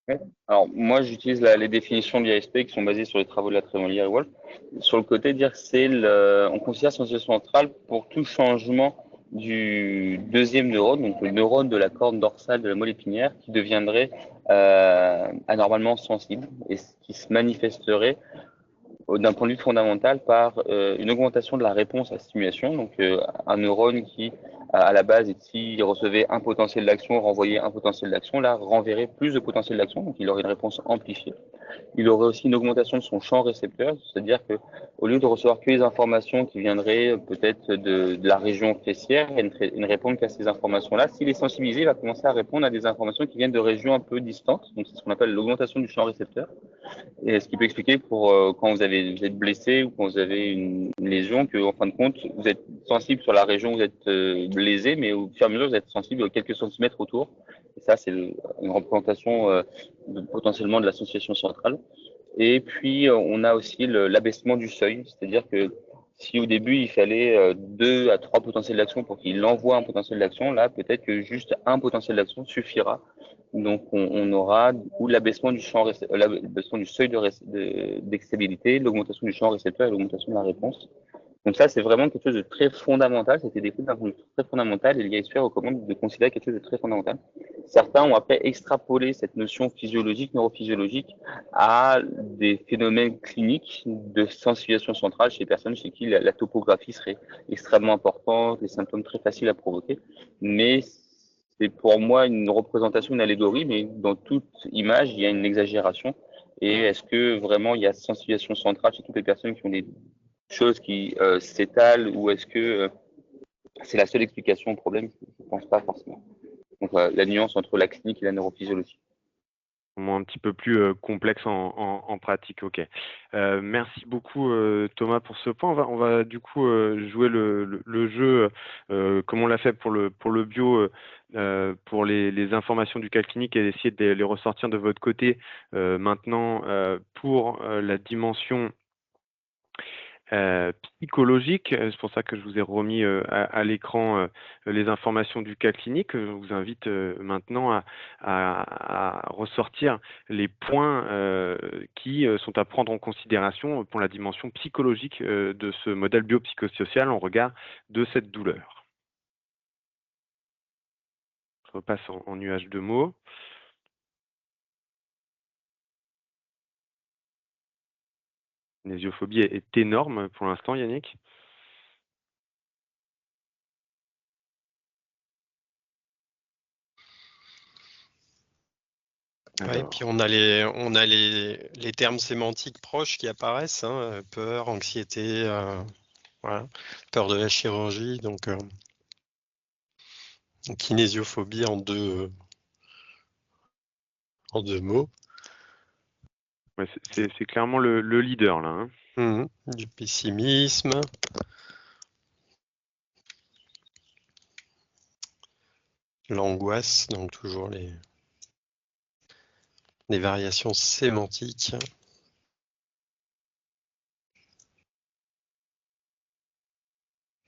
Ouais. Alors, moi, j'utilise les définitions de l'ISP qui sont basées sur les travaux de la Trémolière et Wolf. Sur le côté, dire que on considère sensibilisation centrale pour tout changement du deuxième neurone, donc le neurone de la corne dorsale de la moelle épinière, qui deviendrait anormalement sensible et qui se manifesterait d'un point de vue fondamental par une augmentation de la réponse à la stimulation. Donc, un neurone qui, à la base, s'il recevait un potentiel d'action, renvoyait un potentiel d'action, là, renverrait plus de potentiel d'action, donc il aurait une réponse amplifiée. Il aurait aussi une augmentation de son champ récepteur, c'est-à-dire que au lieu de recevoir que les informations qui viendraient peut-être de la région fessière, il ne répond qu'à ces informations-là. S'il est sensibilisé, il va commencer à répondre à des informations qui viennent de régions un peu distantes. Donc, c'est ce qu'on appelle l'augmentation du champ récepteur. Et ce qui peut expliquer pour quand vous êtes blessé ou quand vous avez une lésion, que en fin de compte, vous êtes sensible sur la région où vous êtes blessé, mais au fur et à mesure, vous êtes sensible à quelques centimètres autour. Et ça, c'est une représentation potentiellement de l'association centrale. Et puis, on a aussi l'abaissement du seuil, c'est-à-dire que si au début, il fallait 2 à 3 potentiels d'action pour qu'il envoie un potentiel d'action, là, peut-être que juste un potentiel d'action suffira. Donc, on aura ou l'abaissement du champ, l'abaissement du seuil d'excitabilité, l'augmentation du champ récepteur et l'augmentation de la réponse. Donc ça, c'est vraiment quelque chose de très fondamental. C'était des d'un point de vue très fondamental et l'ISP recommande de considérer quelque chose de très fondamental. Certains ont après extrapolé cette notion physiologique, neurophysiologique à des phénomènes cliniques de sensibilisation centrale chez les personnes chez qui la topographie serait extrêmement importante, des symptômes très faciles à provoquer. Mais c'est pour moi une représentation, une allégorie, mais dans toute image, il y a une exagération. Et est-ce que vraiment il y a sensibilisation centrale chez toutes les personnes qui ont des choses qui s'étalent ou est-ce que c'est la seule explication au problème? Je ne pense pas forcément. Donc la nuance entre la clinique et la neurophysiologie. Un petit peu plus complexe en pratique. Ok. Merci beaucoup Thomas pour ce point. On va du coup jouer le jeu comme on l'a fait pour le bio, pour les informations du cas clinique et essayer de les ressortir de votre côté maintenant pour la dimension psychologique. C'est pour ça que je vous ai remis à l'écran les informations du cas clinique. Je vous invite maintenant à ressortir les points qui sont à prendre en considération pour la dimension psychologique de ce modèle biopsychosocial en regard de cette douleur. Je repasse en nuage de mots. La kinésiophobie est énorme pour l'instant, Yannick. Ouais, puis on a les termes sémantiques proches qui apparaissent, hein, peur, anxiété, voilà, peur de la chirurgie, donc kinésiophobie en deux mots. Ouais, c'est clairement le leader là. Hein. Du pessimisme. L'angoisse, donc toujours les variations sémantiques.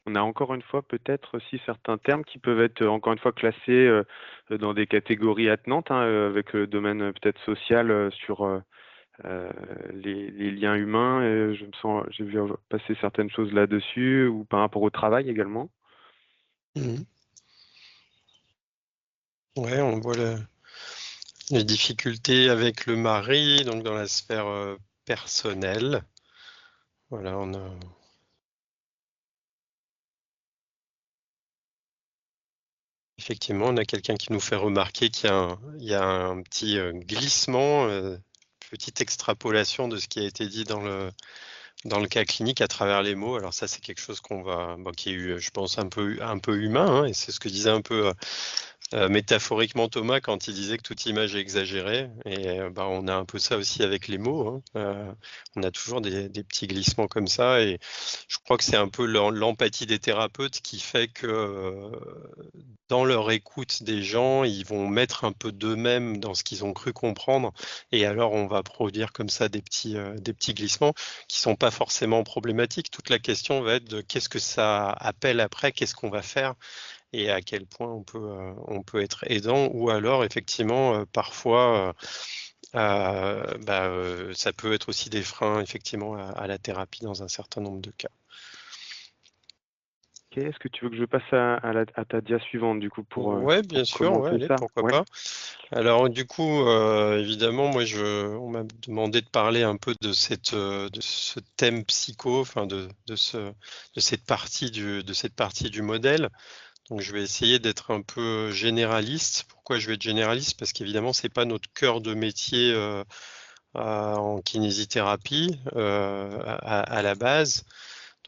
On a encore une fois peut-être aussi certains termes qui peuvent être encore une fois classés dans des catégories attenantes, hein, avec le domaine peut-être social sur les liens humains. J'ai vu passer certaines choses là-dessus, ou par rapport au travail également. Mhm. Ouais, on voit les difficultés avec le mari, donc dans la sphère personnelle. Voilà, on a. Effectivement, on a quelqu'un qui nous fait remarquer qu'il y a un petit glissement, petite extrapolation de ce qui a été dit dans le cas clinique à travers les mots. Alors ça, c'est quelque chose qui est eu, je pense, un peu humain, hein, et c'est ce que disait un peu métaphoriquement Thomas quand il disait que toute image est exagérée. Et on a un peu ça aussi avec les mots, hein. On a toujours des petits glissements comme ça, et je crois que c'est un peu l'empathie des thérapeutes qui fait que dans leur écoute des gens, ils vont mettre un peu d'eux-mêmes dans ce qu'ils ont cru comprendre, et alors on va produire comme ça des petits glissements qui sont pas forcément problématiques. Toute la question va être de qu'est-ce que ça appelle après, qu'est-ce qu'on va faire, et à quel point on peut être aidant, ou alors effectivement parfois ça peut être aussi des freins effectivement à la thérapie dans un certain nombre de cas. Ok, est-ce que tu veux que je passe à ta dia suivante du coup Ouais, bien sûr, ouais, commenter allez, ça? pourquoi Ouais. pas. Alors du coup, évidemment, on m'a demandé de parler un peu de ce thème psycho, enfin de cette partie du modèle. Donc je vais essayer d'être un peu généraliste. Pourquoi je vais être généraliste? Parce qu'évidemment, c'est pas notre cœur de métier en kinésithérapie à la base.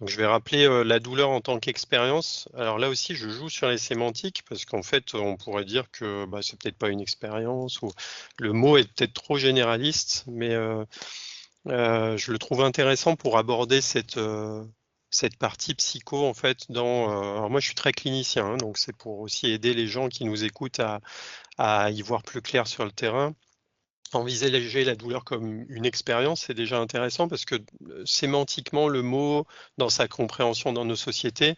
Donc je vais rappeler la douleur en tant qu'expérience. Alors là aussi, je joue sur les sémantiques parce qu'en fait, on pourrait dire que c'est peut-être pas une expérience, ou le mot est peut-être trop généraliste, mais je le trouve intéressant pour aborder cette partie psycho en fait. Alors moi, je suis très clinicien, hein, donc c'est pour aussi aider les gens qui nous écoutent à y voir plus clair sur le terrain. Envisager la douleur comme une expérience, c'est déjà intéressant parce que sémantiquement, le mot, dans sa compréhension dans nos sociétés,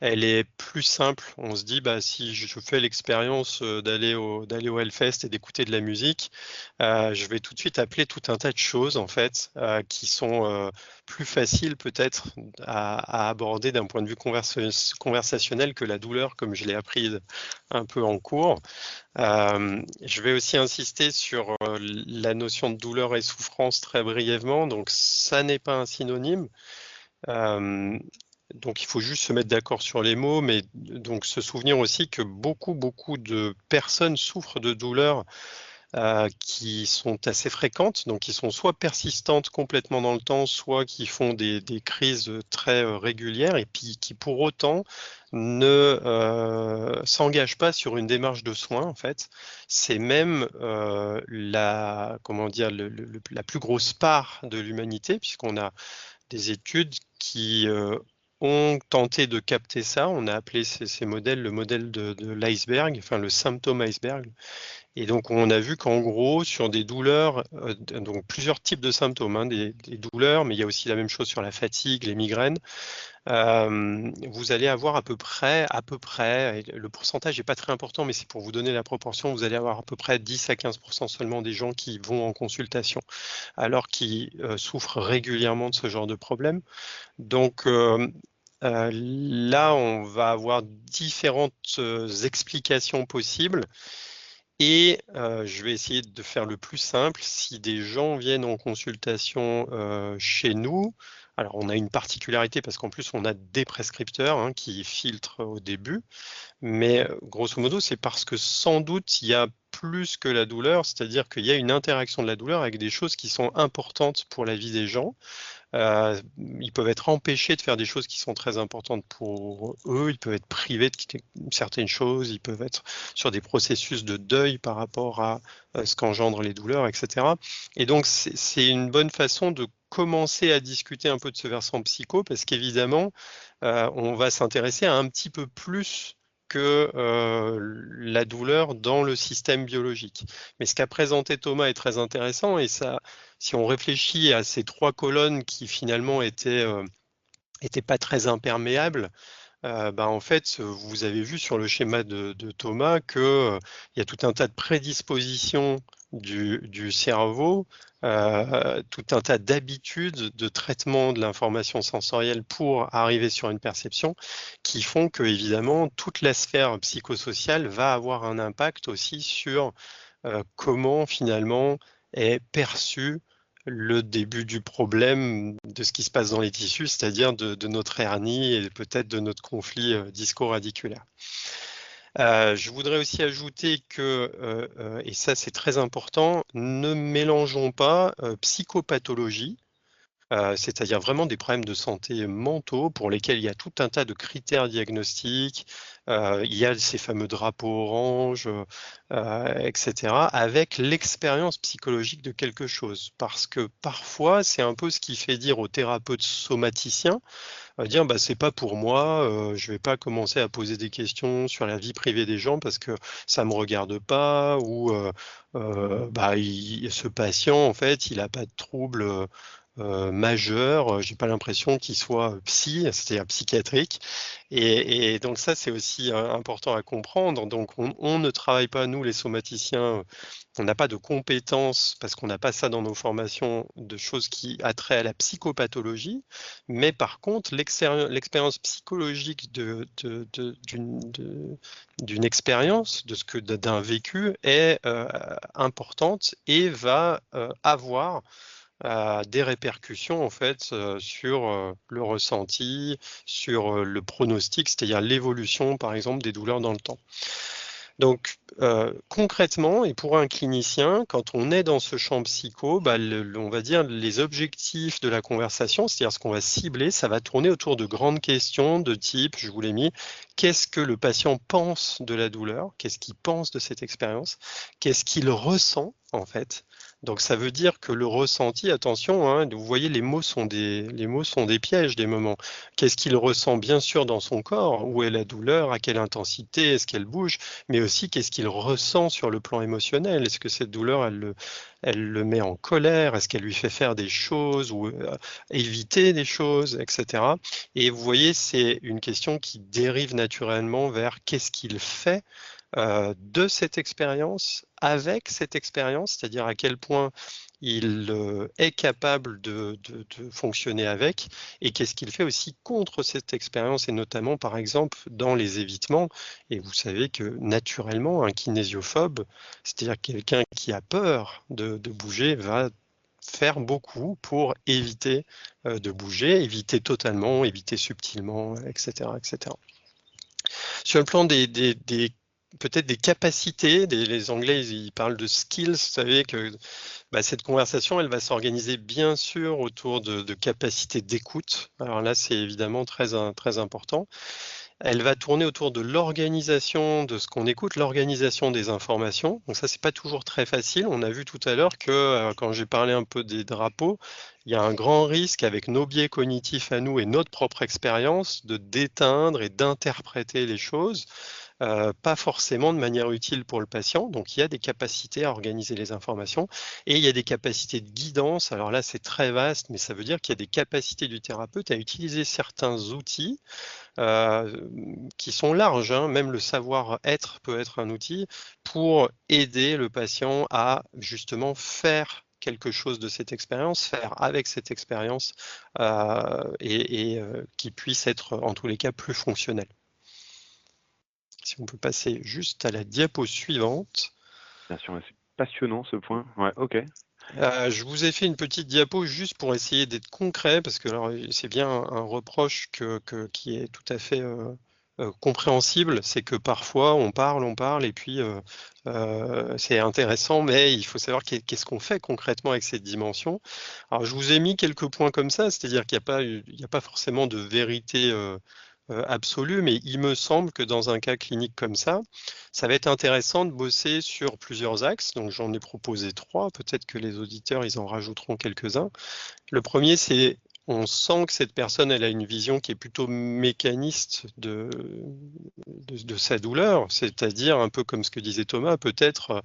elle est plus simple. On se dit, si je fais l'expérience d'aller au Hellfest et d'écouter de la musique, je vais tout de suite appeler tout un tas de choses en fait qui sont plus faciles peut-être à aborder d'un point de vue conversationnel que la douleur, comme je l'ai appris un peu en cours. Je vais aussi insister sur la notion de douleur et souffrance très brièvement. Donc, ça n'est pas un synonyme. Donc, il faut juste se mettre d'accord sur les mots, mais donc se souvenir aussi que beaucoup de personnes souffrent de douleurs qui sont assez fréquentes, donc qui sont soit persistantes complètement dans le temps, soit qui font des crises très régulières, et puis qui pour autant ne s'engagent pas sur une démarche de soins en fait. C'est même la plus grosse part de l'humanité, puisqu'on a des études qui ont tenté de capter ça. On a appelé ces modèles le modèle de l'iceberg, enfin le symptôme iceberg. Et donc, on a vu qu'en gros, sur des douleurs, donc plusieurs types de symptômes, hein, des douleurs, mais il y a aussi la même chose sur la fatigue, les migraines. Vous allez avoir à peu près, et le pourcentage n'est pas très important, mais c'est pour vous donner la proportion, vous allez avoir à peu près 10 à 15% seulement des gens qui vont en consultation, alors qu'ils souffrent régulièrement de ce genre de problème. Donc, là, on va avoir différentes explications possibles. Et je vais essayer de faire le plus simple. Si des gens viennent en consultation chez nous, alors on a une particularité parce qu'en plus on a des prescripteurs qui filtrent au début, mais grosso modo c'est parce que sans doute il y a plus que la douleur, c'est-à-dire qu'il y a une interaction de la douleur avec des choses qui sont importantes pour la vie des gens. Ils peuvent être empêchés de faire des choses qui sont très importantes pour eux, ils peuvent être privés de certaines choses, ils peuvent être sur des processus de deuil par rapport à ce qu'engendrent les douleurs, etc. Et donc, c'est une bonne façon de commencer à discuter un peu de ce versant psycho, parce qu'évidemment, on va s'intéresser à un petit peu plus que la douleur dans le système biologique. Mais ce qu'a présenté Thomas est très intéressant, et ça, si on réfléchit à ces trois colonnes qui finalement étaient pas très imperméables, en fait, vous avez vu sur le schéma de Thomas que il y a tout un tas de prédispositions du cerveau, tout un tas d'habitudes de traitement de l'information sensorielle pour arriver sur une perception qui font que, évidemment, toute la sphère psychosociale va avoir un impact aussi sur comment finalement est perçu le début du problème de ce qui se passe dans les tissus, c'est-à-dire de notre hernie et peut-être de notre conflit disco-radiculaire. Je voudrais aussi ajouter que, et ça c'est très important, ne mélangeons pas psychopathologie, c'est-à-dire vraiment des problèmes de santé mentaux pour lesquels il y a tout un tas de critères diagnostiques, il y a ces fameux drapeaux orange, etc., avec l'expérience psychologique de quelque chose. Parce que parfois, c'est un peu ce qui fait dire aux thérapeutes somaticiens, dire bah, c'est pas pour moi, je vais pas commencer à poser des questions sur la vie privée des gens parce que ça me regarde pas, ou ce patient, en fait, il a pas de trouble majeur, j'ai pas l'impression qu'il soit psy, c'est-à-dire psychiatrique, et donc ça c'est aussi important à comprendre. Donc on ne travaille pas, nous les somaticiens, on n'a pas de compétences parce qu'on n'a pas ça dans nos formations de choses qui a trait à la psychopathologie, mais par contre l'expérience psychologique d'une expérience, d'un vécu est importante et va avoir des répercussions en fait sur le ressenti, sur le pronostic, c'est-à-dire l'évolution par exemple des douleurs dans le temps. Donc concrètement, et pour un clinicien, quand on est dans ce champ psycho, on va dire les objectifs de la conversation, c'est-à-dire ce qu'on va cibler, ça va tourner autour de grandes questions de type, je vous l'ai mis, qu'est-ce que le patient pense de la douleur, qu'est-ce qu'il pense de cette expérience, qu'est-ce qu'il ressent en fait. Donc ça veut dire que le ressenti, attention, hein, vous voyez les mots sont des pièges des moments. Qu'est-ce qu'il ressent bien sûr dans son corps, où est la douleur, à quelle intensité, est-ce qu'elle bouge, mais aussi qu'est-ce qu'il ressent sur le plan émotionnel. Est-ce que cette douleur, elle le met en colère, est-ce qu'elle lui fait faire des choses ou éviter des choses, etc. Et vous voyez, c'est une question qui dérive naturellement vers qu'est-ce qu'il fait de cette expérience, avec cette expérience, c'est-à-dire à quel point il est capable de fonctionner avec, et qu'est-ce qu'il fait aussi contre cette expérience, et notamment par exemple dans les évitements. Et vous savez que naturellement un kinésiophobe, c'est-à-dire quelqu'un qui a peur de bouger, va faire beaucoup pour éviter de bouger, éviter totalement, éviter subtilement, etc., etc. Sur le plan peut-être des capacités, les Anglais ils parlent de skills, vous savez que cette conversation elle va s'organiser bien sûr autour de capacités d'écoute. Alors là c'est évidemment très important. Elle va tourner autour de l'organisation de ce qu'on écoute, l'organisation des informations. Donc ça c'est pas toujours très facile. On a vu tout à l'heure que quand j'ai parlé un peu des drapeaux, il y a un grand risque avec nos biais cognitifs à nous et notre propre expérience de d'éteindre et d'interpréter les choses. Pas forcément de manière utile pour le patient. Donc il y a des capacités à organiser les informations et il y a des capacités de guidance. Alors là c'est très vaste, mais ça veut dire qu'il y a des capacités du thérapeute à utiliser certains outils qui sont larges, hein. Même le savoir-être peut être un outil pour aider le patient à justement faire quelque chose de cette expérience, faire avec cette expérience et qui puisse être en tous les cas plus fonctionnel. Si on peut passer juste à la diapo suivante. Bien sûr, c'est passionnant ce point. Ouais, ok. Je vous ai fait une petite diapo juste pour essayer d'être concret, parce que c'est bien un reproche qui est tout à fait compréhensible, c'est que parfois on parle et puis c'est intéressant, mais il faut savoir qu'est-ce qu'on fait concrètement avec cette dimension. Alors je vous ai mis quelques points comme ça, c'est-à-dire qu'il n'y a pas forcément de vérité absolue, mais il me semble que dans un cas clinique comme ça va être intéressant de bosser sur plusieurs axes. Donc j'en ai proposé 3, peut-être que les auditeurs ils en rajouteront quelques-uns. Le premier, c'est on sent que cette personne elle a une vision qui est plutôt mécaniste de sa douleur, c'est-à-dire un peu comme ce que disait Thomas, peut-être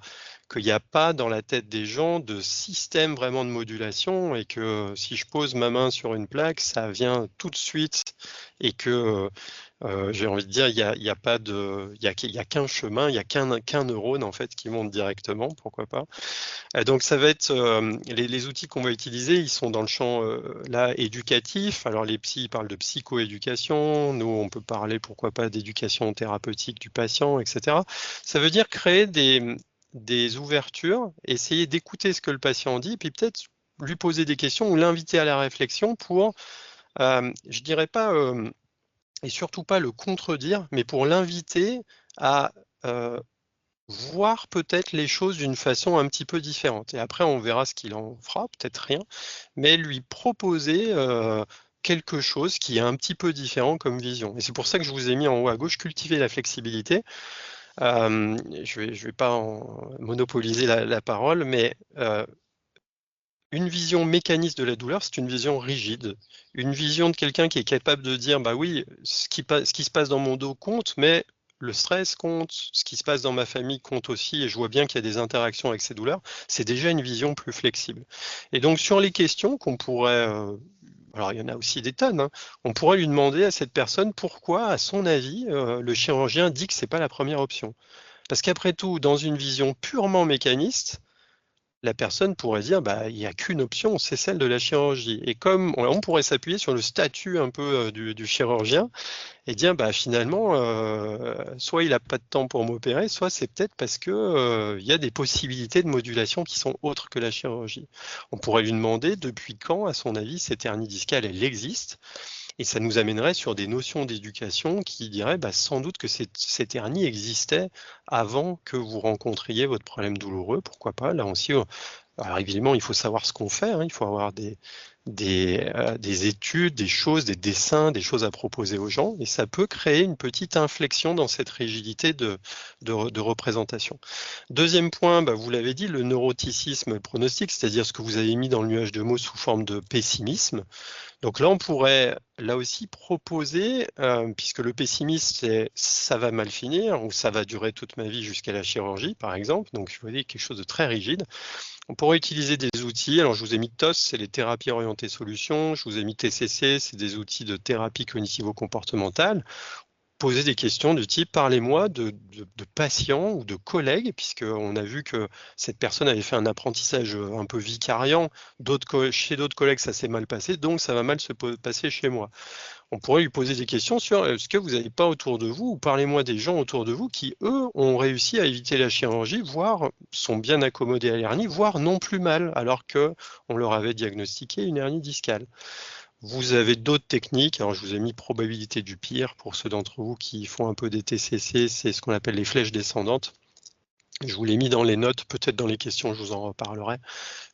qu'il n'y a pas dans la tête des gens de système vraiment de modulation et que si je pose ma main sur une plaque, ça vient tout de suite et que J'ai envie de dire, il y a pas de, il y a qu'un chemin, il y a qu'un neurone en fait qui monte directement, pourquoi pas. Donc ça va être les outils qu'on va utiliser, ils sont dans le champ là éducatif. Alors les psys parlent de psychoéducation, nous on peut parler pourquoi pas d'éducation thérapeutique du patient, etc. Ça veut dire créer des ouvertures, essayer d'écouter ce que le patient dit, puis peut-être lui poser des questions ou l'inviter à la réflexion pour, je dirais pas et surtout pas le contredire, mais pour l'inviter à voir peut-être les choses d'une façon un petit peu différente. Et après, on verra ce qu'il en fera, peut-être rien, mais lui proposer quelque chose qui est un petit peu différent comme vision. Et c'est pour ça que je vous ai mis en haut à gauche, cultiver la flexibilité. Je vais pas monopoliser la parole, mais une vision mécaniste de la douleur, c'est une vision rigide. Une vision de quelqu'un qui est capable de dire, bah oui, ce qui se passe dans mon dos compte, mais le stress compte, ce qui se passe dans ma famille compte aussi, et je vois bien qu'il y a des interactions avec ces douleurs, c'est déjà une vision plus flexible. Et donc sur les questions qu'on pourrait, alors il y en a aussi des tonnes, hein, on pourrait lui demander à cette personne pourquoi, à son avis, le chirurgien dit que c'est pas la première option. Parce qu'après tout, dans une vision purement mécaniste, la personne pourrait dire, bah, il n'y a qu'une option, c'est celle de la chirurgie. Et comme on pourrait s'appuyer sur le statut un peu du chirurgien et dire, bah, finalement, soit il n'a pas de temps pour m'opérer, soit c'est peut-être parce que il y a des possibilités de modulation qui sont autres que la chirurgie. On pourrait lui demander depuis quand, à son avis, cette hernie discale, elle existe. Et ça nous amènerait sur des notions d'éducation qui diraient bah, sans doute que cette hernie existait avant que vous rencontriez votre problème douloureux. Pourquoi pas? Là aussi, alors évidemment, il faut savoir ce qu'on fait. Hein, il faut avoir des études, des choses, des dessins, des choses à proposer aux gens. Et ça peut créer une petite inflexion dans cette rigidité de représentation. Deuxième point, bah, vous l'avez dit, le neuroticisme pronostic, c'est-à-dire ce que vous avez mis dans le nuage de mots sous forme de pessimisme. Donc là, on pourrait là aussi proposer, puisque le pessimisme, c'est ça va mal finir ou ça va durer toute ma vie jusqu'à la chirurgie, par exemple. Donc, vous voyez, quelque chose de très rigide. On pourrait utiliser des outils. Alors, je vous ai mis TOS, c'est les thérapies orientées solutions. Je vous ai mis TCC, c'est des outils de thérapie cognitivo-comportementale. Poser des questions du type parlez-moi de patients ou de collègues, puisqu'on a vu que cette personne avait fait un apprentissage un peu vicariant, chez d'autres collègues ça s'est mal passé, donc ça va mal se passer chez moi. On pourrait lui poser des questions sur est-ce que vous n'avez pas autour de vous, ou parlez-moi des gens autour de vous qui, eux, ont réussi à éviter la chirurgie, voire sont bien accommodés à l'hernie, voire non plus mal, alors qu'on leur avait diagnostiqué une hernie discale. Vous avez d'autres techniques, alors je vous ai mis probabilité du pire pour ceux d'entre vous qui font un peu des TCC, c'est ce qu'on appelle les flèches descendantes. Je vous l'ai mis dans les notes, peut-être dans les questions, je vous en reparlerai.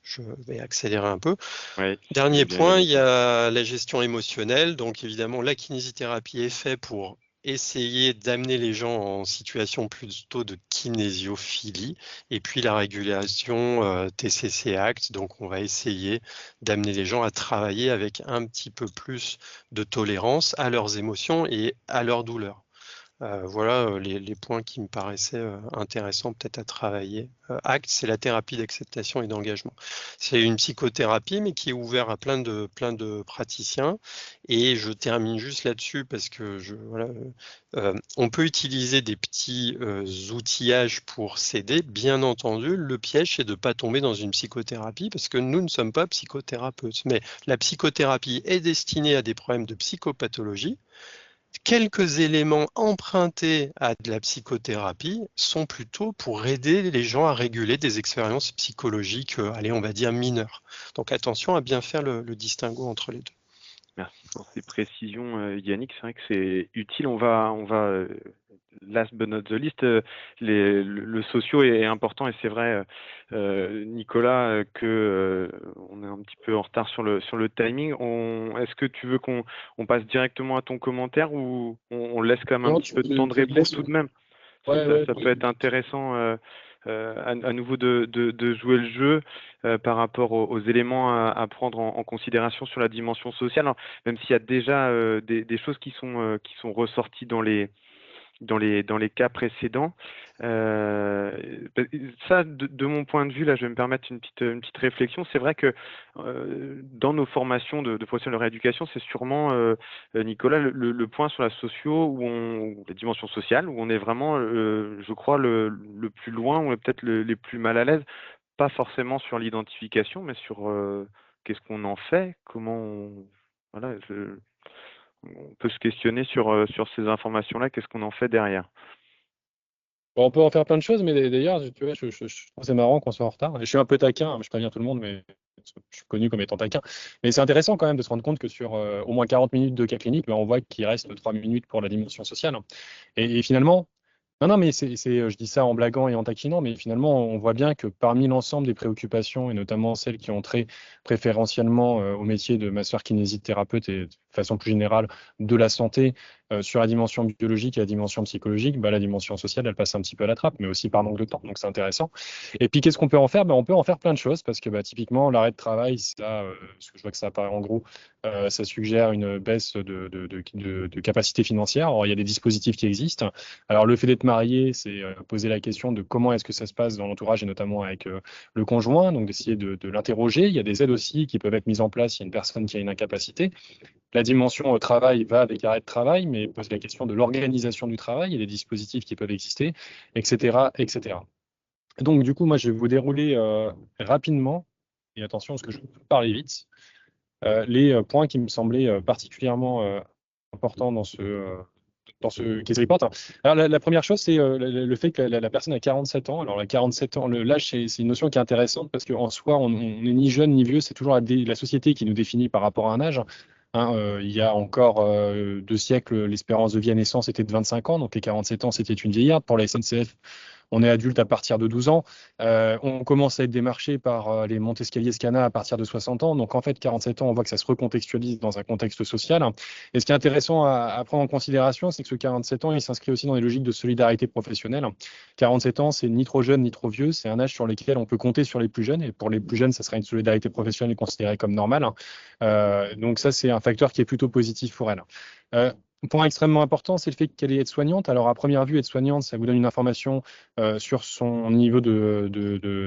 Je vais accélérer un peu. Ouais, Dernier point, il y a la gestion émotionnelle. Donc évidemment, la kinésithérapie est faite pour essayer d'amener les gens en situation plutôt de kinésiophilie. Et puis la régulation TCC ACT. Donc on va essayer d'amener les gens à travailler avec un petit peu plus de tolérance à leurs émotions et à leurs douleurs. Voilà les points qui me paraissaient intéressants peut-être à travailler. ACT, c'est la thérapie d'acceptation et d'engagement. C'est une psychothérapie, mais qui est ouverte à plein de praticiens. Et je termine juste là-dessus parce que on peut utiliser des petits outillages pour s'aider. Bien entendu, le piège, c'est de ne pas tomber dans une psychothérapie parce que nous ne sommes pas psychothérapeutes. Mais la psychothérapie est destinée à des problèmes de psychopathologie. Quelques éléments empruntés à de la psychothérapie sont plutôt pour aider les gens à réguler des expériences psychologiques, allez, on va dire mineures. Donc attention à bien faire le distinguo entre les deux. Merci pour ces précisions, Yannick. C'est vrai que c'est utile. On va last but not the least, le socio est important et c'est vrai, Nicolas, que on est un petit peu en retard sur le timing. Est-ce que tu veux qu'on passe directement à ton commentaire ou on laisse quand même un petit peu de temps de réponse tout de même? Ça peut être intéressant à nouveau de jouer le jeu par rapport aux éléments à prendre en considération sur la dimension sociale. Alors, même s'il y a déjà des choses qui sont ressorties dans les dans les cas précédents. Ça, de mon point de vue, là, je vais me permettre une petite réflexion. C'est vrai que dans nos formations de professionnels de rééducation, c'est sûrement, Nicolas, le point sur la socio ou la dimension sociale, où on est vraiment, je crois, le plus loin, ou peut-être les plus mal à l'aise, pas forcément sur l'identification, mais sur qu'est-ce qu'on en fait, voilà, on peut se questionner sur ces informations-là, qu'est-ce qu'on en fait derrière. Bon, on peut en faire plein de choses, mais d'ailleurs, tu vois, je trouve que c'est marrant qu'on soit en retard. Et je suis un peu taquin, hein, je préviens tout le monde, mais je suis connu comme étant taquin. Mais c'est intéressant quand même de se rendre compte que sur au moins 40 minutes de cas clinique, ben, on voit qu'il reste 3 minutes pour la dimension sociale. Et finalement, non, non, mais je dis ça en blaguant et en taquinant, mais finalement, on voit bien que parmi l'ensemble des préoccupations, et notamment celles qui ont trait préférentiellement au métier de masseur kinésithérapeute et de façon plus générale de la santé, sur la dimension biologique et la dimension psychologique, bah, la dimension sociale, elle passe un petit peu à la trappe, mais aussi par manque de temps, donc c'est intéressant. Et puis, qu'est-ce qu'on peut en faire? Ben, on peut en faire plein de choses, parce que bah, typiquement, l'arrêt de travail, ça, parce que je vois que ça apparaît en gros, ça suggère une baisse de capacité financière. Alors, il y a des dispositifs qui existent. Alors, le fait d'être marié, c'est poser la question de comment est-ce que ça se passe dans l'entourage et notamment avec le conjoint, donc d'essayer de l'interroger. Il y a des aides aussi qui peuvent être mises en place si y a une personne qui a une incapacité. La dimension travail va avec arrêt de travail, mais pose la question de l'organisation du travail et des dispositifs qui peuvent exister, etc., etc. Donc, du coup, moi, je vais vous dérouler rapidement, et attention parce que je peux parler vite, les points qui me semblaient particulièrement importants dans ce case report. Alors, la première chose, c'est le fait que la personne a 47 ans. Alors, la 47 ans, l'âge, c'est une notion qui est intéressante parce qu'en soi, on n'est ni jeune ni vieux. C'est toujours la société qui nous définit par rapport à un âge. Hein, il y a encore 2 siècles, l'espérance de vie à naissance était de 25 ans. Donc, les 47 ans, c'était une vieillarde. Pour la SNCF, on est adulte à partir de 12 ans. On commence à être démarché par les Montesquieu Scana à partir de 60 ans. Donc, en fait, 47 ans, on voit que ça se recontextualise dans un contexte social. Et ce qui est intéressant à prendre en considération, c'est que ce 47 ans, il s'inscrit aussi dans les logiques de solidarité professionnelle. 47 ans, c'est ni trop jeune ni trop vieux. C'est un âge sur lequel on peut compter sur les plus jeunes. Et pour les plus jeunes, ça sera une solidarité professionnelle considérée comme normale. Donc, ça, c'est un facteur qui est plutôt positif pour elle. Un point extrêmement important, c'est le fait qu'elle est aide-soignante. Alors, à première vue, aide-soignante, ça vous donne une information sur son niveau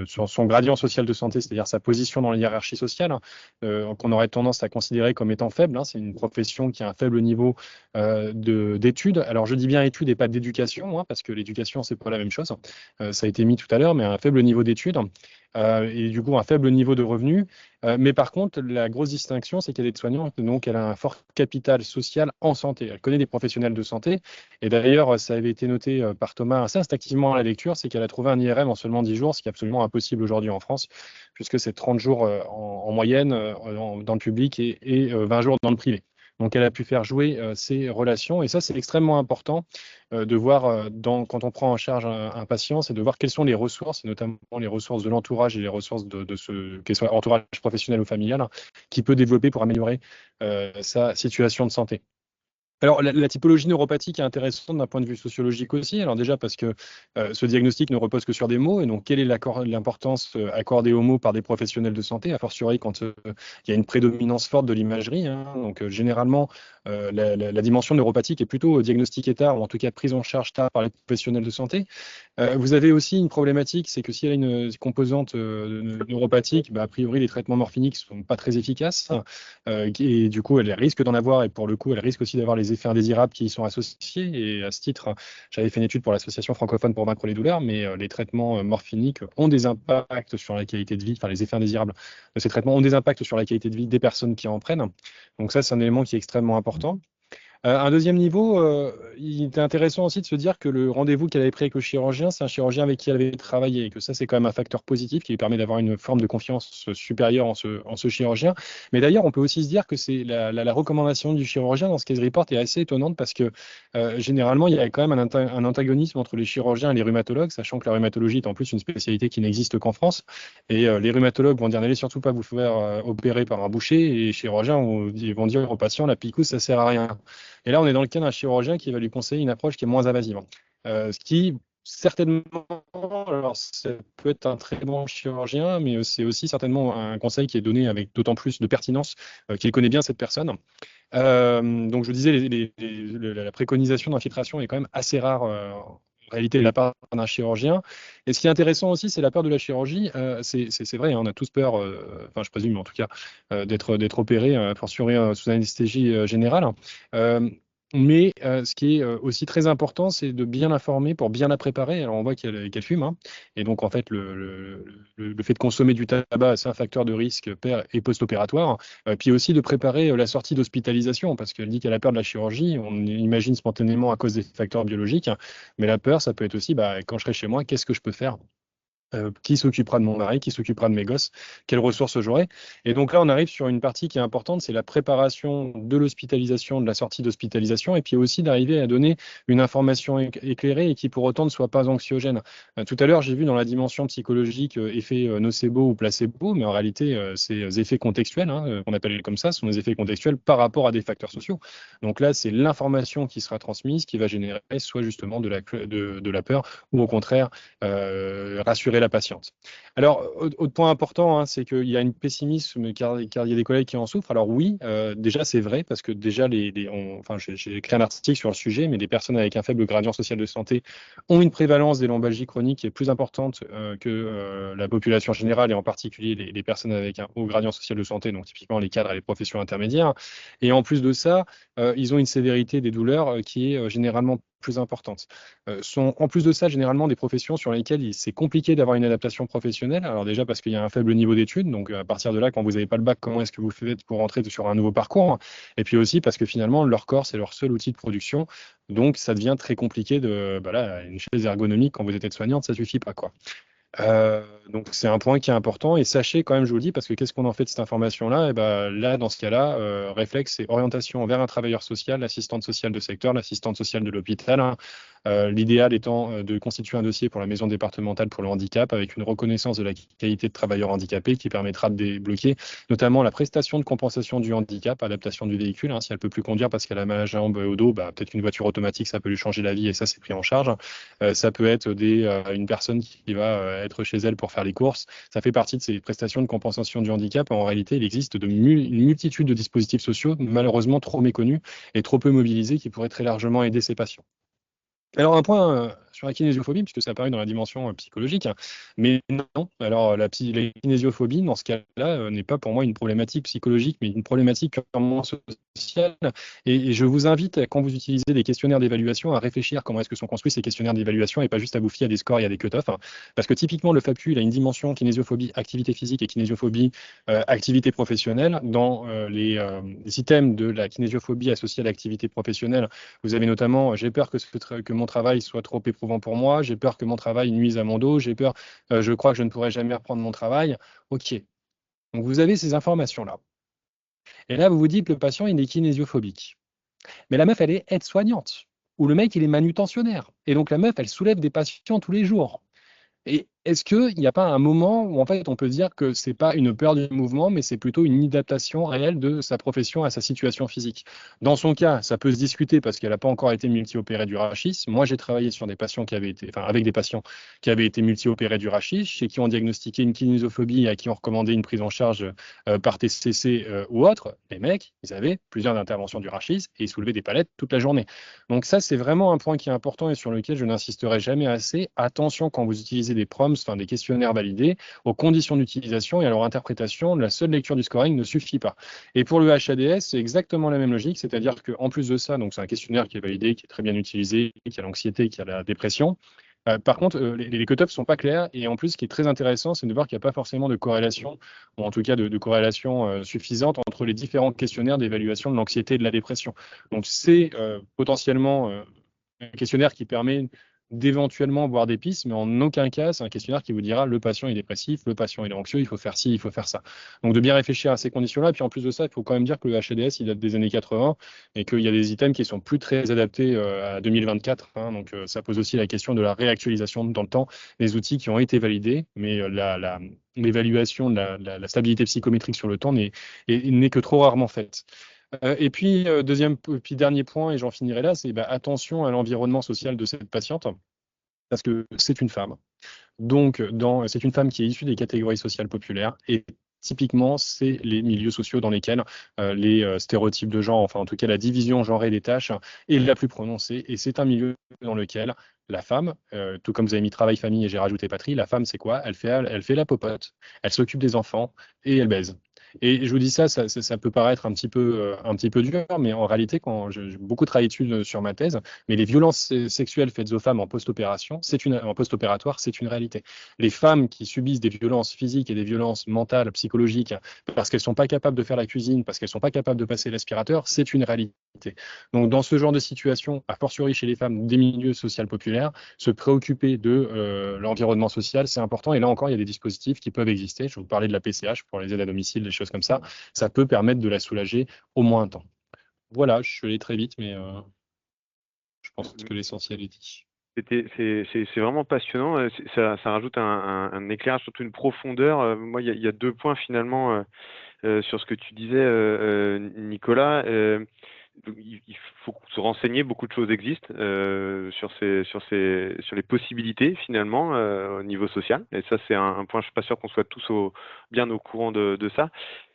sur son gradient social de santé, c'est-à-dire sa position dans la hiérarchie sociale, qu'on aurait tendance à considérer comme étant faible. Hein. C'est une profession qui a un faible niveau d'études. Alors, je dis bien études et pas d'éducation, hein, parce que l'éducation, c'est pas la même chose. Ça a été mis tout à l'heure, mais un faible niveau d'études. Et du coup, un faible niveau de revenus. Mais par contre, la grosse distinction, c'est qu'elle est soignante, donc elle a un fort capital social en santé. Elle connaît des professionnels de santé. Et d'ailleurs, ça avait été noté par Thomas assez instinctivement à la lecture, c'est qu'elle a trouvé un IRM en seulement 10 jours, ce qui est absolument impossible aujourd'hui en France, puisque c'est 30 jours en moyenne dans le public et 20 jours dans le privé. Donc, elle a pu faire jouer ses relations. Et ça, c'est extrêmement important de voir quand on prend en charge un patient, c'est de voir quelles sont les ressources, et notamment les ressources de l'entourage et les ressources de ce, qu'elles soient entourage professionnel ou familial, qu'il peut développer pour améliorer sa situation de santé. Alors, la typologie neuropathique est intéressante d'un point de vue sociologique aussi. Alors déjà parce que ce diagnostic ne repose que sur des mots. Et donc, quelle est l'importance accordée aux mots par des professionnels de santé, a fortiori quand il y a une prédominance forte de l'imagerie. Hein. Donc, généralement, la dimension neuropathique est plutôt diagnostiquée tard, ou en tout cas prise en charge tard par les professionnels de santé. Vous avez aussi une problématique, c'est que s'il y a une composante neuropathique, bah, a priori, les traitements morphiniques ne sont pas très efficaces. Et du coup, elle risque d'en avoir, et pour le coup, elle risque aussi d'avoir les effets indésirables qui y sont associés. Et à ce titre, j'avais fait une étude pour l'Association francophone pour vaincre les douleurs, mais les traitements morphiniques ont des impacts sur la qualité de vie, enfin les effets indésirables de ces traitements ont des impacts sur la qualité de vie des personnes qui en prennent. Donc ça, c'est un élément qui est extrêmement important. Un deuxième niveau, il était intéressant aussi de se dire que le rendez-vous qu'elle avait pris avec le chirurgien, c'est un chirurgien avec qui elle avait travaillé et que ça, c'est quand même un facteur positif qui lui permet d'avoir une forme de confiance supérieure en ce chirurgien. Mais d'ailleurs, on peut aussi se dire que c'est la recommandation du chirurgien dans ce case report est assez étonnante parce que généralement, il y a quand même un antagonisme entre les chirurgiens et les rhumatologues, sachant que la rhumatologie est en plus une spécialité qui n'existe qu'en France. Et les rhumatologues vont dire n'allez surtout pas vous faire opérer par un boucher et les chirurgiens vont dire aux patients la picouse, ça sert à rien. Et là, on est dans le cas d'un chirurgien qui va lui conseiller une approche qui est moins invasive. Ce qui, certainement, alors ça peut être un très bon chirurgien, mais c'est aussi certainement un conseil qui est donné avec d'autant plus de pertinence qu'il connaît bien cette personne. Donc, je disais, la préconisation d'infiltration est quand même assez rare en réalité de la part d'un chirurgien. Et ce qui est intéressant aussi, c'est la peur de la chirurgie. C'est vrai, hein, on a tous peur, enfin, je présume en tout cas, d'être opéré, a fortiori sous anesthésie générale. Euh, mais ce qui est aussi très important, c'est de bien l'informer pour bien la préparer. Alors, on voit qu'elle fume, hein. Et donc, en fait, le fait de consommer du tabac, c'est un facteur de risque et post-opératoire. Puis aussi de préparer la sortie d'hospitalisation, parce qu'elle dit qu'elle a peur de la chirurgie. On imagine spontanément à cause des facteurs biologiques. Mais la peur, ça peut être aussi, bah, quand je serai chez moi, qu'est-ce que je peux faire? Qui s'occupera de mon mari, qui s'occupera de mes gosses, quelles ressources j'aurai. Et donc là, on arrive sur une partie qui est importante, c'est la préparation de l'hospitalisation, de la sortie d'hospitalisation, et puis aussi d'arriver à donner une information éclairée et qui pour autant ne soit pas anxiogène. Tout à l'heure, j'ai vu dans la dimension psychologique effet nocebo ou placebo, mais en réalité, ces effets contextuels, hein, qu'on appelle comme ça, sont des effets contextuels par rapport à des facteurs sociaux. Donc là, c'est l'information qui sera transmise qui va générer soit justement de la peur, ou au contraire, rassurer la patiente. Alors, autre point important, hein, c'est qu'il y a un pessimisme car il y a des collègues qui en souffrent. Alors oui, déjà c'est vrai parce que déjà enfin, j'ai écrit un article sur le sujet, mais des personnes avec un faible gradient social de santé ont une prévalence des lombalgies chroniques qui est plus importante que la population générale et en particulier les personnes avec un haut gradient social de santé, donc typiquement les cadres et les professions intermédiaires. Et en plus de ça, ils ont une sévérité des douleurs qui est généralement plus importante. Sont en plus de ça généralement des professions sur lesquelles c'est compliqué d'avoir une adaptation professionnelle. Alors déjà parce qu'il y a un faible niveau d'études, donc à partir de là, quand vous n'avez pas le bac, comment est-ce que vous faites pour rentrer sur un nouveau parcours? Et puis aussi parce que finalement, leur corps, c'est leur seul outil de production, donc ça devient très compliqué bah là, une chaise ergonomique quand vous êtes aide-soignante, ça suffit pas, quoi. Donc c'est un point qui est important et sachez quand même, je vous le dis, parce que qu'est-ce qu'on en fait de cette information-là? Et ben là, dans ce cas-là, réflexe, c'est orientation vers un travailleur social, l'assistante sociale de secteur, l'assistante sociale de l'hôpital, hein. L'idéal étant de constituer un dossier pour la maison départementale pour le handicap avec une reconnaissance de la qualité de travailleur handicapé qui permettra de débloquer notamment la prestation de compensation du handicap, adaptation du véhicule, hein. Si elle peut plus conduire parce qu'elle a mal à la jambe et au dos, bah, peut-être qu'une voiture automatique, ça peut lui changer la vie et ça, c'est pris en charge. Ça peut être une personne qui va être chez elle pour faire les courses. Ça fait partie de ces prestations de compensation du handicap. En réalité, il existe une multitude de dispositifs sociaux, malheureusement trop méconnus et trop peu mobilisés, qui pourraient très largement aider ces patients. Alors, un point sur la kinésiophobie, puisque ça apparaît dans la dimension psychologique, hein, mais non. Alors, la kinésiophobie, dans ce cas-là, n'est pas pour moi une problématique psychologique, mais une problématique purement sociale. Et je vous invite, quand vous utilisez des questionnaires d'évaluation, à réfléchir comment est-ce que sont construits ces questionnaires d'évaluation et pas juste à vous fier à des scores et à des cut-offs, hein. Parce que typiquement, le FAPU, il a une dimension kinésiophobie, activité physique et kinésiophobie, activité professionnelle. Dans les items de la kinésiophobie associée à l'activité professionnelle, vous avez notamment, j'ai peur que mon travail soit trop éprouvant pour moi, j'ai peur que mon travail nuise à mon dos, j'ai peur, je crois que je ne pourrai jamais reprendre mon travail. OK. Donc vous avez ces informations-là. Et là, vous vous dites, le patient, il est kinésiophobique. Mais la meuf, elle est aide-soignante. Ou le mec, il est manutentionnaire. Et donc la meuf, elle soulève des patients tous les jours. Et est-ce qu'il n'y a pas un moment où en fait on peut dire que c'est pas une peur du mouvement, mais c'est plutôt une adaptation réelle de sa profession à sa situation physique? Dans son cas, ça peut se discuter parce qu'elle n'a pas encore été multi-opérée du rachis. Moi, j'ai travaillé sur des patients qui avaient été, enfin, avec des patients qui avaient été multi-opérés du rachis, chez qui on diagnostiqué une kinésiophobie et à qui on recommandait une prise en charge par TCC ou autre. Les mecs, ils avaient plusieurs interventions du rachis et ils soulevaient des palettes toute la journée. Donc ça, c'est vraiment un point qui est important et sur lequel je n'insisterai jamais assez. Attention quand vous utilisez des prompts, enfin des questionnaires validés, aux conditions d'utilisation et à leur interprétation. La seule lecture du scoring ne suffit pas. Et pour le HADS, c'est exactement la même logique, c'est-à-dire qu'en plus de ça, donc c'est un questionnaire qui est validé, qui est très bien utilisé, qui a l'anxiété, qui a la dépression. Par contre, les cut-offs ne sont pas clairs et en plus, ce qui est très intéressant, c'est de voir qu'il n'y a pas forcément de corrélation, ou en tout cas de corrélation suffisante entre les différents questionnaires d'évaluation de l'anxiété et de la dépression. Donc, c'est potentiellement un questionnaire qui permet d'éventuellement voir des pistes, mais en aucun cas, c'est un questionnaire qui vous dira le patient est dépressif, le patient est anxieux, il faut faire ci, il faut faire ça. Donc de bien réfléchir à ces conditions-là. Puis en plus de ça, il faut quand même dire que le HADS, il date des années 80 et qu'il y a des items qui sont plus très adaptés à 2024, hein. Donc ça pose aussi la question de la réactualisation dans le temps des outils qui ont été validés, mais l'évaluation de la stabilité psychométrique sur le temps n'est que trop rarement faite. Et puis, puis dernier point, et j'en finirai là, c'est attention à l'environnement social de cette patiente, parce que c'est une femme. Donc, c'est une femme qui est issue des catégories sociales populaires, et typiquement, c'est les milieux sociaux dans lesquels les stéréotypes de genre, enfin en tout cas la division genrée des tâches est la plus prononcée. Et c'est un milieu dans lequel la femme, tout comme vous avez mis travail, famille et j'ai rajouté patrie, la femme, c'est quoi? Elle fait la popote, elle s'occupe des enfants et elle baise. Et je vous dis ça, ça peut paraître un petit peu dur, mais en réalité, quand j'ai beaucoup travaillé dessus sur ma thèse, mais les violences sexuelles faites aux femmes en post-opération, en post-opératoire, c'est une réalité. Les femmes qui subissent des violences physiques et des violences mentales, psychologiques, parce qu'elles sont pas capables de faire la cuisine, parce qu'elles sont pas capables de passer l'aspirateur, c'est une réalité. Donc, dans ce genre de situation, a fortiori chez les femmes des milieux sociaux populaires, se préoccuper de l'environnement social, c'est important. Et là encore, il y a des dispositifs qui peuvent exister. Je vous parlais de la PCH pour les aides à domicile, des choses comme ça. Ça peut permettre de la soulager au moins un temps. Voilà, je suis allé très vite, mais je pense que l'essentiel est dit. C'est vraiment passionnant. Ça rajoute un éclairage, surtout une profondeur. Moi, il y a 2 points finalement sur ce que tu disais, Nicolas. Il faut se renseigner, beaucoup de choses existent sur les possibilités finalement au niveau social. Et ça, c'est un point, je suis pas sûr qu'on soit tous bien au courant de ça.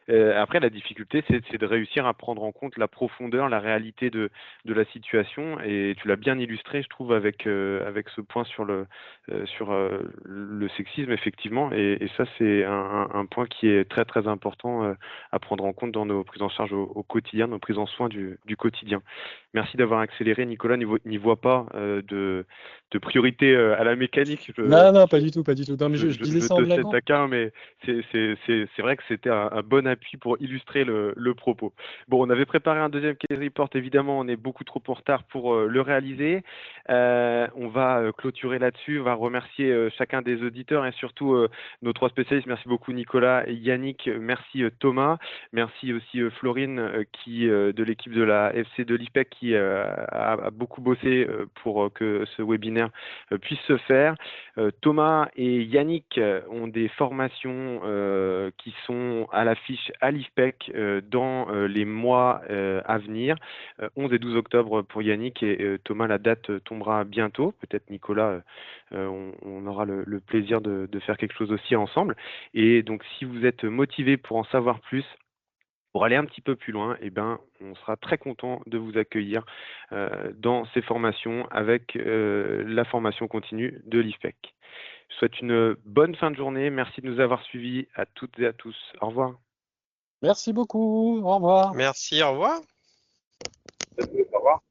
Après, la difficulté, c'est de réussir à prendre en compte la profondeur, la réalité de la situation. Et tu l'as bien illustré, je trouve, avec ce point sur le sexisme, effectivement. Et ça, c'est un point qui est très, très important à prendre en compte dans nos prises en charge au quotidien, nos prises en soin du quotidien. Merci d'avoir accéléré, Nicolas. N'y voit pas de priorité à la mécanique. Non, pas du tout, pas du tout. Non, mais je disais Je ça en te cède blaguant. ta mais c'est vrai que c'était un bon appui pour illustrer le propos. Bon, on avait préparé un deuxième case report, évidemment, on est beaucoup trop en retard pour le réaliser. On va clôturer là-dessus, on va remercier chacun des auditeurs et surtout nos 3 spécialistes. Merci beaucoup Nicolas et Yannick, merci Thomas, merci aussi Florine de l'équipe de la FC de l'IPEC qui a beaucoup bossé pour que ce webinaire puisse se faire. Thomas et Yannick ont des formations qui sont à l'affiche à l'IFPEC dans les mois à venir. 11 et 12 octobre pour Yannick et Thomas, la date tombera bientôt. Peut-être Nicolas, on aura le plaisir de faire quelque chose aussi ensemble. Et donc, si vous êtes motivé pour en savoir plus, pour aller un petit peu plus loin, eh ben, on sera très content de vous accueillir dans ces formations avec la formation continue de l'IFPEC. Je vous souhaite une bonne fin de journée. Merci de nous avoir suivis à toutes et à tous. Au revoir. Merci beaucoup. Au revoir. Merci, au revoir. Au revoir.